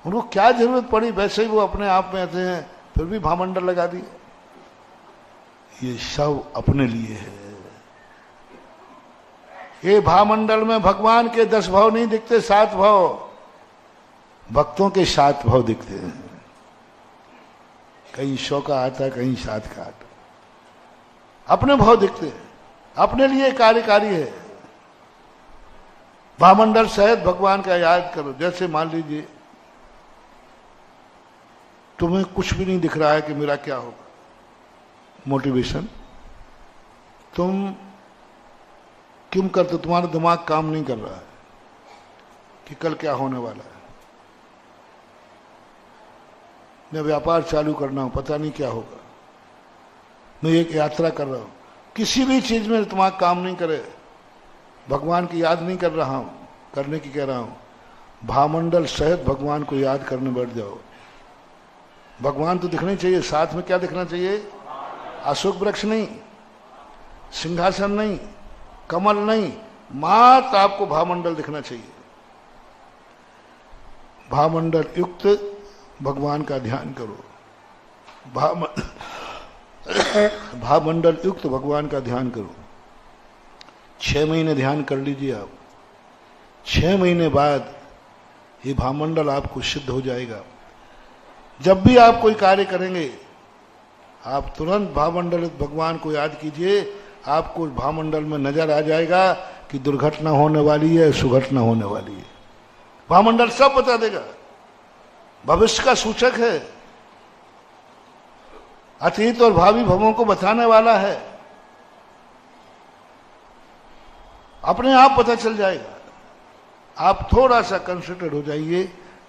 उनको क्या जरूरत पड़ी? वैसे ही वो अपने आप में आते हैं, फिर भी भामंडल लगा दिए। ये सब अपने लिए है। ये भामंडल में भगवान के 10 भाव नहीं दिखते, 7 भाव, भक्तों के 7 भाव दिखते हैं। कहीं 100 का आता, कहीं 7 का आता, अपने भाव दिखते हैं, अपने लिए कार्यकारी है। भामंडल सहित भगवान का याद करो। जैसे मान लीजिए तुम्हें कुछ भी नहीं दिख रहा है कि मेरा क्या होगा, मोटिवेशन, तुम क्यों करते? तुम्हारा दिमाग काम नहीं कर रहा है कि कल क्या होने वाला है। मैं व्यापार चालू करना हूं, पता नहीं क्या होगा। मैं एक यात्रा कर रहा हूं, किसी भी चीज में दिमाग काम नहीं करे, भगवान की याद नहीं कर रहा हूं, करने की कह रहा हूं। भामंडल सहित भगवान को याद करने बैठ जाओ। भगवान तो दिखने चाहिए, साथ में क्या दिखना चाहिए? अशोक वृक्ष नहीं, सिंहासन नहीं, कमल नहीं, मात्र आपको भामंडल दिखना चाहिए। भामंडल युक्त भगवान का ध्यान करो। भामंडल युक्त भगवान का ध्यान करो। 6 महीने ध्यान कर लीजिए आप। 6 महीने बाद ये भामंडल आपको सिद्ध हो जाएगा। जब भी आप कोई कार्य करेंगे, आप तुरंत भामंडल भगवान को याद कीजिए। आपको भामंडल में नजर आ जाएगा कि दुर्घटना होने वाली है, सुघटना होने वाली है। भामंडल सब बता देगा, भविष्य का सूचक है, अतीत और भावी भवों को बताने वाला है। अपने आप पता चल जाएगा। आप थोड़ा सा कंसंट्रेट हो जाइए,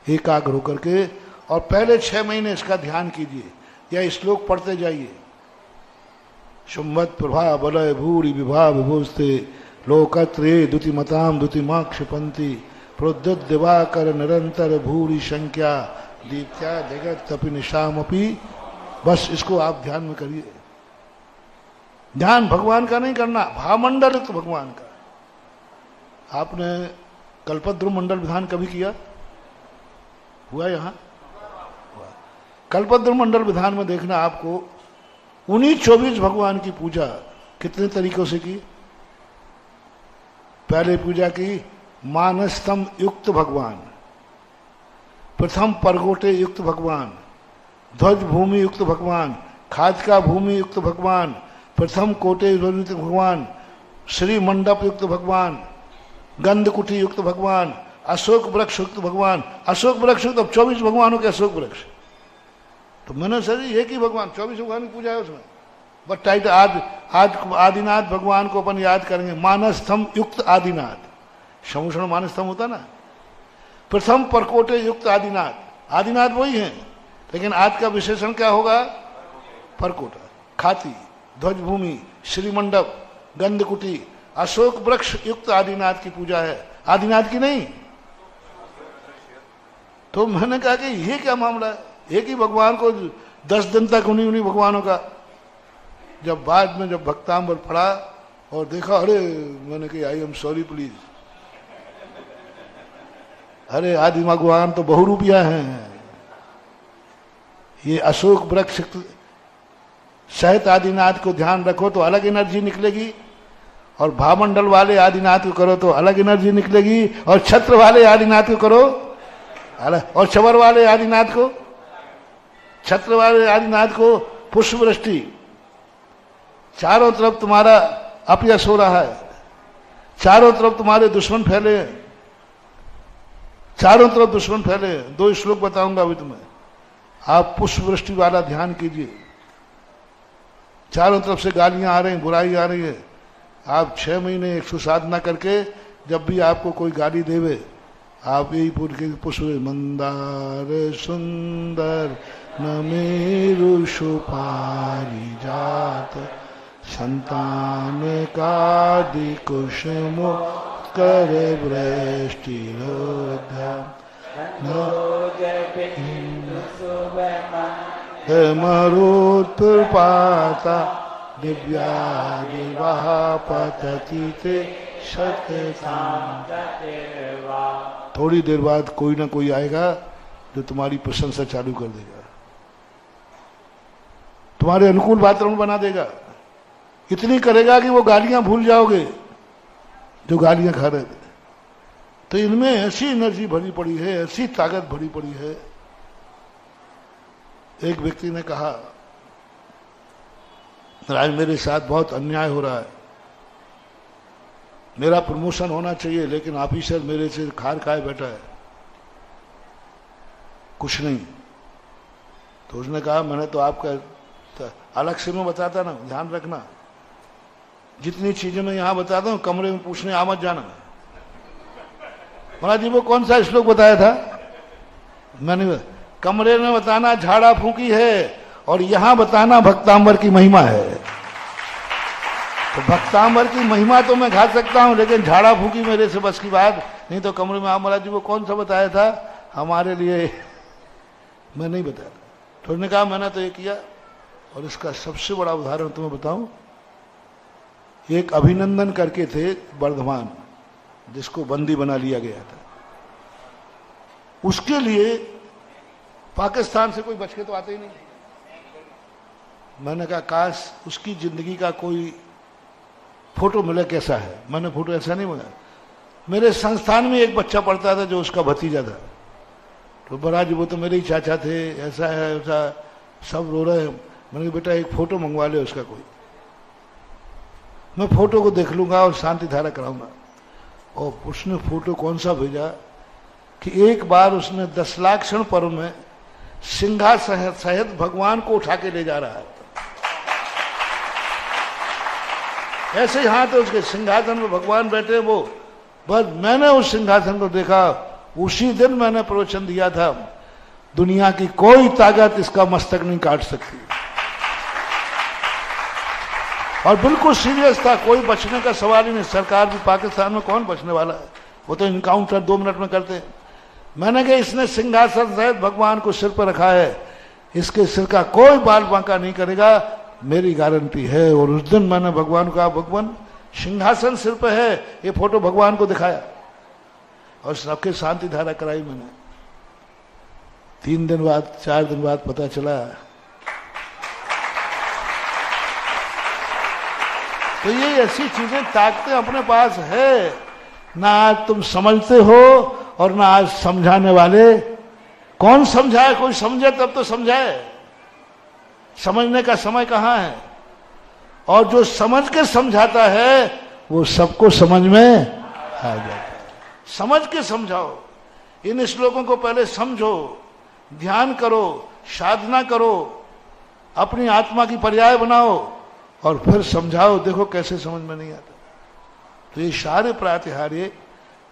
एकाग्र होकर के, और पहले 6 महीने इसका ध्यान कीजिए या श्लोक पढ़ते जाइए। शुम्भत प्रभा बलय भूरि विभा विभूस्ते लोकत्रये द्युतिमताम द्युतिमाक्षपंती प्रोद्युत दिवाकर निरंतर भूरि संख्या दीप्त्या जगत तपि निशामपि। बस इसको आप ध्यान में करिए। ध्यान भगवान का नहीं करना, भामंडल तो भगवान का। आपने कल्पद्रुम मंडल ध्यान कभी किया? हुआ यहाँ हुआ। कल्पद्रुम मंडल विधान में देखना आपको, उन्हीं 24 भगवान की पूजा कितने तरीकों से की। पहले पूजा की मानस्तम युक्त भगवान, प्रथम परगोटे युक्त भगवान, ध्वज भूमि युक्त भगवान, खादका भूमि युक्त भगवान, प्रथम कोटे युक्त भगवान, श्री मंडप युक्त भगवान, गंधकुटी युक्त भगवान, अशोक वृक्ष युक्त भगवान। अशोक वृक्ष युक्त, अब 24 भगवानों के अशोक वृक्ष। तो मैंने सर एक ही भगवान, 24 भगवान की पूजा है उसमें, बस टाइट। आज आदिनाथ भगवान को अपन याद करेंगे, मानस्थम युक्त आदिनाथ, शमुषण मानस्थम होता ना। प्रथम परकोटे युक्त आदिनाथ, आदिनाथ वही है, लेकिन आज का विशेषण क्या होगा, परकोटा, खाती, ध्वजभूमि, श्रीमंडप, गंधकुटी, अशोक वृक्ष युक्त आदिनाथ की पूजा है, आदिनाथ की नहीं। तो मैंने कहा कि ये क्या मामला है, एक ही भगवान को 10 दिन तक उन्हीं भगवानों का। जब बाद में जब भक्तांबर पढ़ा और देखा, अरे मैंने कहा आई एम सॉरी प्लीज, अरे आदि भगवान तो बहुरूपिया हैं। ये अशोक वृक्ष सहित आदिनाथ को ध्यान रखो तो अलग एनर्जी निकलेगी, और भामंडल वाले आदिनाथ को करो तो अलग एनर्जी निकलेगी, और छत्र वाले आदिनाथ को करो अलग, और चवर वाले आदिनाथ को, छत्र वाले आदिनाथ को पुष्प वृष्टि। चारों तरफ तुम्हारा अपयश हो रहा है, चारों तरफ तुम्हारे दुश्मन फैले हैं, चारों तरफ दुश्मन फैले हैं। 2 श्लोक बताऊंगा अभी तुम्हें, आप पुष्प वृष्टि वाला ध्यान कीजिए। चारों तरफ से गालियां आ रही हैं, बुराई आ रही है। आप 6 महीने 100 साधना करके जब भी आपको कोई गाली देवे, आप यही पूछ के पुष्प, मंदार सुंदर न मेरु सुपारी जात, संतान कादि कुसुमो कर वृष्टि मरुत्पाता दिव्या दिवाह पतति ते सततां। थोड़ी देर बाद कोई ना कोई आएगा जो तुम्हारी प्रशंसा चालू कर देगा, तुम्हारे अनुकूल वातावरण बना देगा। इतनी करेगा कि वो गालियां भूल जाओगे जो गालियां खा रहे थे। तो इनमें ऐसी एनर्जी भरी पड़ी है, ऐसी ताकत भरी पड़ी है। एक व्यक्ति ने कहा, आज मेरे साथ बहुत अन्याय हो रहा है, मेरा प्रमोशन होना चाहिए, लेकिन ऑफिसर मेरे से खार खाए बैठा है, कुछ नहीं। तो उसने कहा, मैंने तो आपका अलग से मैं बताता ना, ध्यान रखना, जितनी चीजें मैं यहां बताता हूं कमरे में पूछने आ मत जाना। महाराज जी वो कौन सा श्लोक बताया था? मैंने कमरे में बताना झाड़ा फूकी है, और यहां बताना भक्तांबर की महिमा है। तो भक्तांबर की महिमा तो मैं गा सकता हूं, लेकिन झाड़ा फूकी मेरे से बस की बात नहीं। तो कमरे में आप, महाराज जी वो कौन सा बताया था हमारे लिए? मैं नहीं बताया। तो उसने कहा मैंने तो ये किया। और इसका सबसे बड़ा उदाहरण तुम्हें बताऊं, एक अभिनंदन करके थे वर्धमान, जिसको बंदी बना लिया गया था। उसके लिए पाकिस्तान से कोई बच के तो आते ही नहीं। मैंने कहा काश उसकी जिंदगी का कोई फोटो मिले कैसा है। मैंने फोटो ऐसा नहीं मिला। मेरे संस्थान में एक बच्चा पढ़ता था जो उसका भतीजा था। तो महाराज वो तो मेरे ही चाचा थे, ऐसा है ऐसा, सब रो रहे हैं। मैंने कहा बेटा एक फोटो मंगवा ले उसका कोई, मैं फोटो को देख लूंगा और शांति धारा कराऊंगा। और उसने फोटो कौन सा भेजा कि एक बार उसने 10 लाख क्षण पर्व में सिंहासन सहित भगवान को उठा के ले जा रहा है। ऐसे ही हाथ है उसके, सिंहासन में भगवान बैठे वो। बस मैंने उस सिंहासन को देखा, उसी दिन मैंने प्रवचन दिया था, दुनिया की कोई ताकत इसका मस्तक नहीं काट सकती। और बिल्कुल सीरियस था, कोई बचने का सवाल ही नहीं। सरकार भी पाकिस्तान में कौन बचने वाला है, वो तो इनकाउंटर 2 मिनट में करते। मैंने कहा इसने सिंहासन सहित भगवान को सिर पर रखा है, इसके सिर का कोई बाल बांका नहीं करेगा, मेरी गारंटी है। और उस दिन मैंने भगवान को कहा, भगवान सिंहासन सिर पर है, ये फोटो भगवान को दिखाया और सबके शांति धारा कराई मैंने। 3 दिन बाद 4 दिन बाद पता चला। तो ये ऐसी चीजें ताकतें अपने पास है ना, आज तुम समझते हो और ना आज समझाने वाले। कौन समझाए? कोई समझे तब तो समझाए। समझने का समय कहाँ है? और जो समझ के समझाता है वो सबको समझ में आ जाता है। समझ के समझाओ। इन श्लोकों को पहले समझो, ध्यान करो, साधना करो, अपनी आत्मा की पर्याय बनाओ और फिर समझाओ। देखो कैसे समझ में नहीं आता। तो ये सारे प्रातिहार्य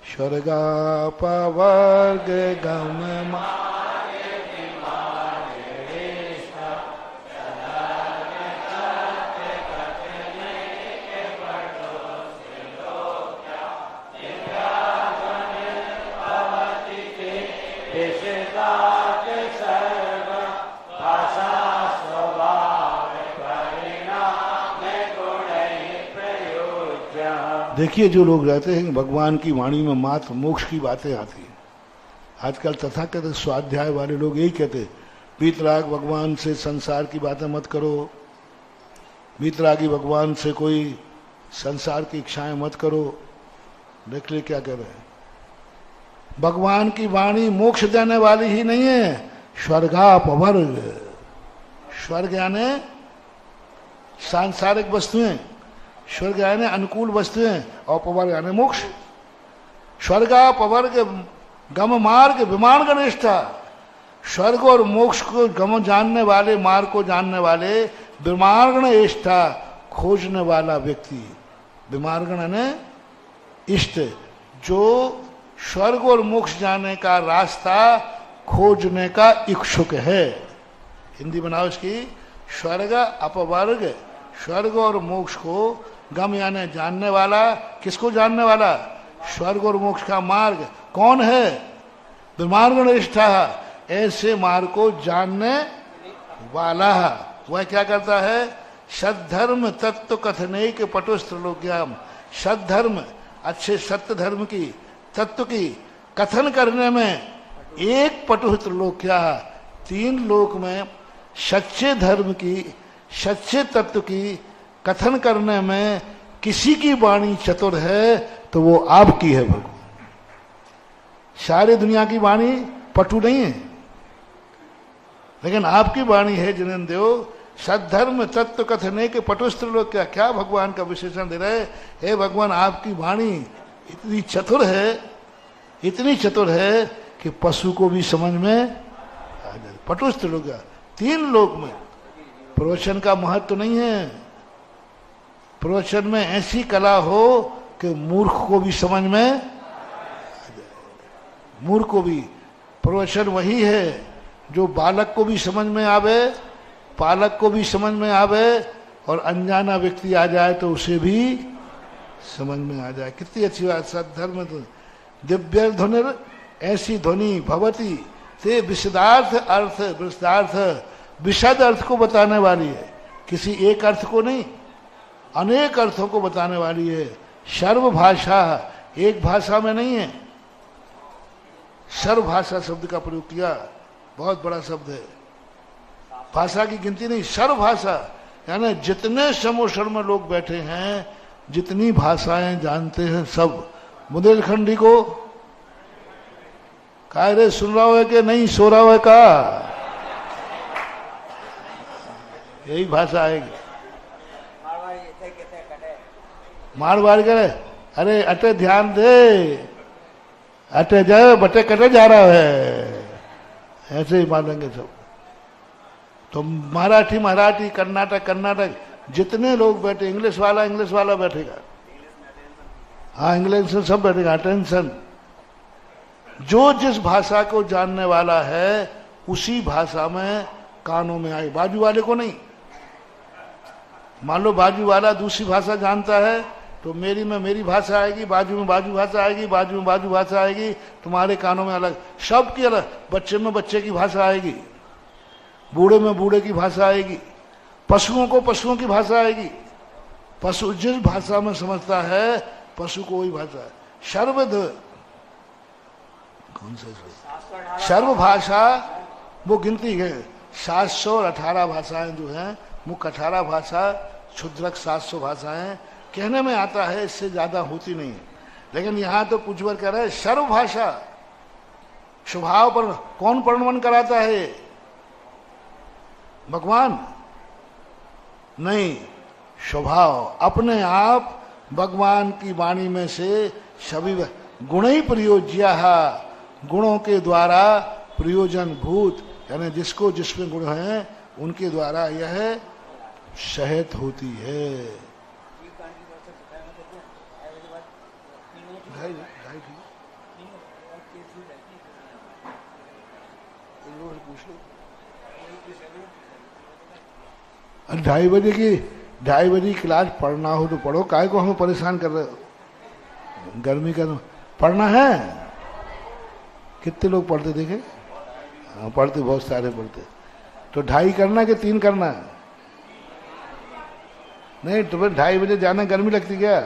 स्वर्गापवर्ग गम देखिए, जो लोग रहते हैं भगवान की वाणी में मात्र मोक्ष की बातें आती हैं। आजकल तथाकथित स्वाध्याय वाले लोग यही कहते हैं, वीतराग भगवान से संसार की बातें मत करो, वीतरागी भगवान से कोई संसार की इच्छाएं मत करो। देख ले क्या कह रहे हैं। भगवान की वाणी मोक्ष देने वाली ही नहीं है, स्वर्गापवर्ग। स्वर्ग यानी सांसारिक वस्तुएं, स्वर्ग यानी अनुकूल वस्तुएं, और पवर्ग यानी मोक्ष। स्वर्गापवर्ग गम मार्ग विमान गणेष्ठा। स्वर्ग और मोक्ष को गम जानने वाले, मार्ग को जानने वाले, विमार्गण इष्टा खोजने वाला व्यक्ति। विमार्गण यानी इष्ट, जो स्वर्ग और मोक्ष जाने का रास्ता खोजने का इच्छुक है। हिंदी बनाओ इसकी, स्वर्ग अपवर्ग, स्वर्ग और मोक्ष को गम यानी जानने वाला। किसको जानने वाला? स्वर्ग और मोक्ष का मार्ग। कौन है? विमार्गण इष्टा, ऐसे मार्ग को जानने वाला। वह क्या करता है? सद्धर्म तत्व कथने के पटुस्त्रलोक्याम। सद्धर्म, अच्छे सत्य धर्म की, तत्व की कथन करने में एक पटुस्त्रलोक्या, 3 लोक में सच्चे धर्म की, सच्चे तत्व की कथन करने में किसी की वाणी चतुर है तो वो आपकी है भगवान। सारी दुनिया की वाणी पटु नहीं है, लेकिन आपकी वाणी है जिनेन्द्र देव। सद्धर्म तत्व कथने के पटुस्त्र लोग क्या भगवान का विशेषण दे रहे। हे भगवान, आपकी वाणी इतनी चतुर है, इतनी चतुर है कि पशु को भी समझ में आ जाए। पटुस्त्र लोग 3 लोक में। प्रवचन का महत्व नहीं है, प्रवचन में ऐसी कला हो कि मूर्ख को भी समझ में आ जाए। मूर्ख को भी प्रवचन वही है जो बालक को भी समझ में आवे, पालक को भी समझ में आवे, और अनजाना व्यक्ति आ जाए तो उसे भी समझ में आ जाए। कितनी अच्छी बात। सद्धर्म दिव्य ध्वनि, ऐसी ध्वनि भवती से विशदार्थ अर्थ, विशदार्थ विशद अर्थ को बताने वाली है, किसी एक अर्थ को नहीं, अनेक अर्थों को बताने वाली है। सर्व भाषा, एक भाषा में नहीं है। सर्व भाषा शब्द का प्रयोग किया, बहुत बड़ा शब्द है। भाषा की गिनती नहीं, सर्व भाषा यानी जितने समोषण में लोग बैठे हैं, जितनी भाषाएं जानते हैं सब। बुंदेलखंडी को कहा रे सुन रहा है कि नहीं, सो रहा है का, यही भाषा आएगी। मारवाड़ करे, अरे अटे ध्यान दे, अटे जाए बटे कटे जा रहा है, ऐसे ही मानेंगे सब। तो मराठी मराठी, कर्नाटक कर्नाटक, जितने लोग बैठे, इंग्लिश वाला बैठेगा, हाँ इंग्लिश से सब बैठेगा। अटेंशन, जो जिस भाषा को जानने वाला है उसी भाषा में कानों में आए, बाजू वाले को नहीं। मान लो बाजू वाला दूसरी भाषा जानता है तो मेरी में मेरी भाषा आएगी, बाजू में बाजू भाषा आएगी, बाजू में बाजू भाषा आएगी, तुम्हारे कानों में अलग, सबकी अलग। बच्चे में बच्चे की भाषा आएगी, बूढ़े में बूढ़े की भाषा आएगी, पशुओं को पशुओं की भाषा आएगी। पशु जिस भाषा में समझता है पशु को वही भाषा है। सर्वध कौन सा सर्व भाषा वो गिनती है 718 भाषाएं जो हैं, मुख्य 18 भाषा, क्षुद्रक 700 भाषाएं। कहने में आता है इससे ज्यादा होती नहीं है, लेकिन यहां तो कुछ बार कह रहे हैं सर्वभाषा। स्वभाव पर कौन वर्णन कराता है? भगवान नहीं, स्वभाव अपने आप भगवान की वाणी में से सभी गुण ही प्रयोज्या, गुणों के द्वारा प्रयोजन भूत, यानी जिसको जिसमें गुण है उनके द्वारा यह सहत होती है। ढाई बजे की 2:30 क्लास पढ़ना हो तो पढ़ो, काहे को हमें परेशान कर रहे हो? गर्मी का पढ़ना है। कितने लोग पढ़ते देखे? हाँ, पढ़ते बहुत सारे पढ़ते। तो 2:30 करना कि 3 करना? नहीं, तुम्हें 2:30 बजे जाना, गर्मी लगती क्या?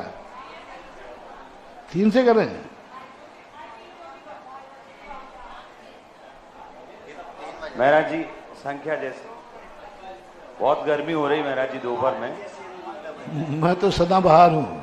3 से करें? महाराज जी संख्या जैसे बहुत गर्मी हो रही महाराज जी दोपहर में। मैं तो सदा बाहर हूँ।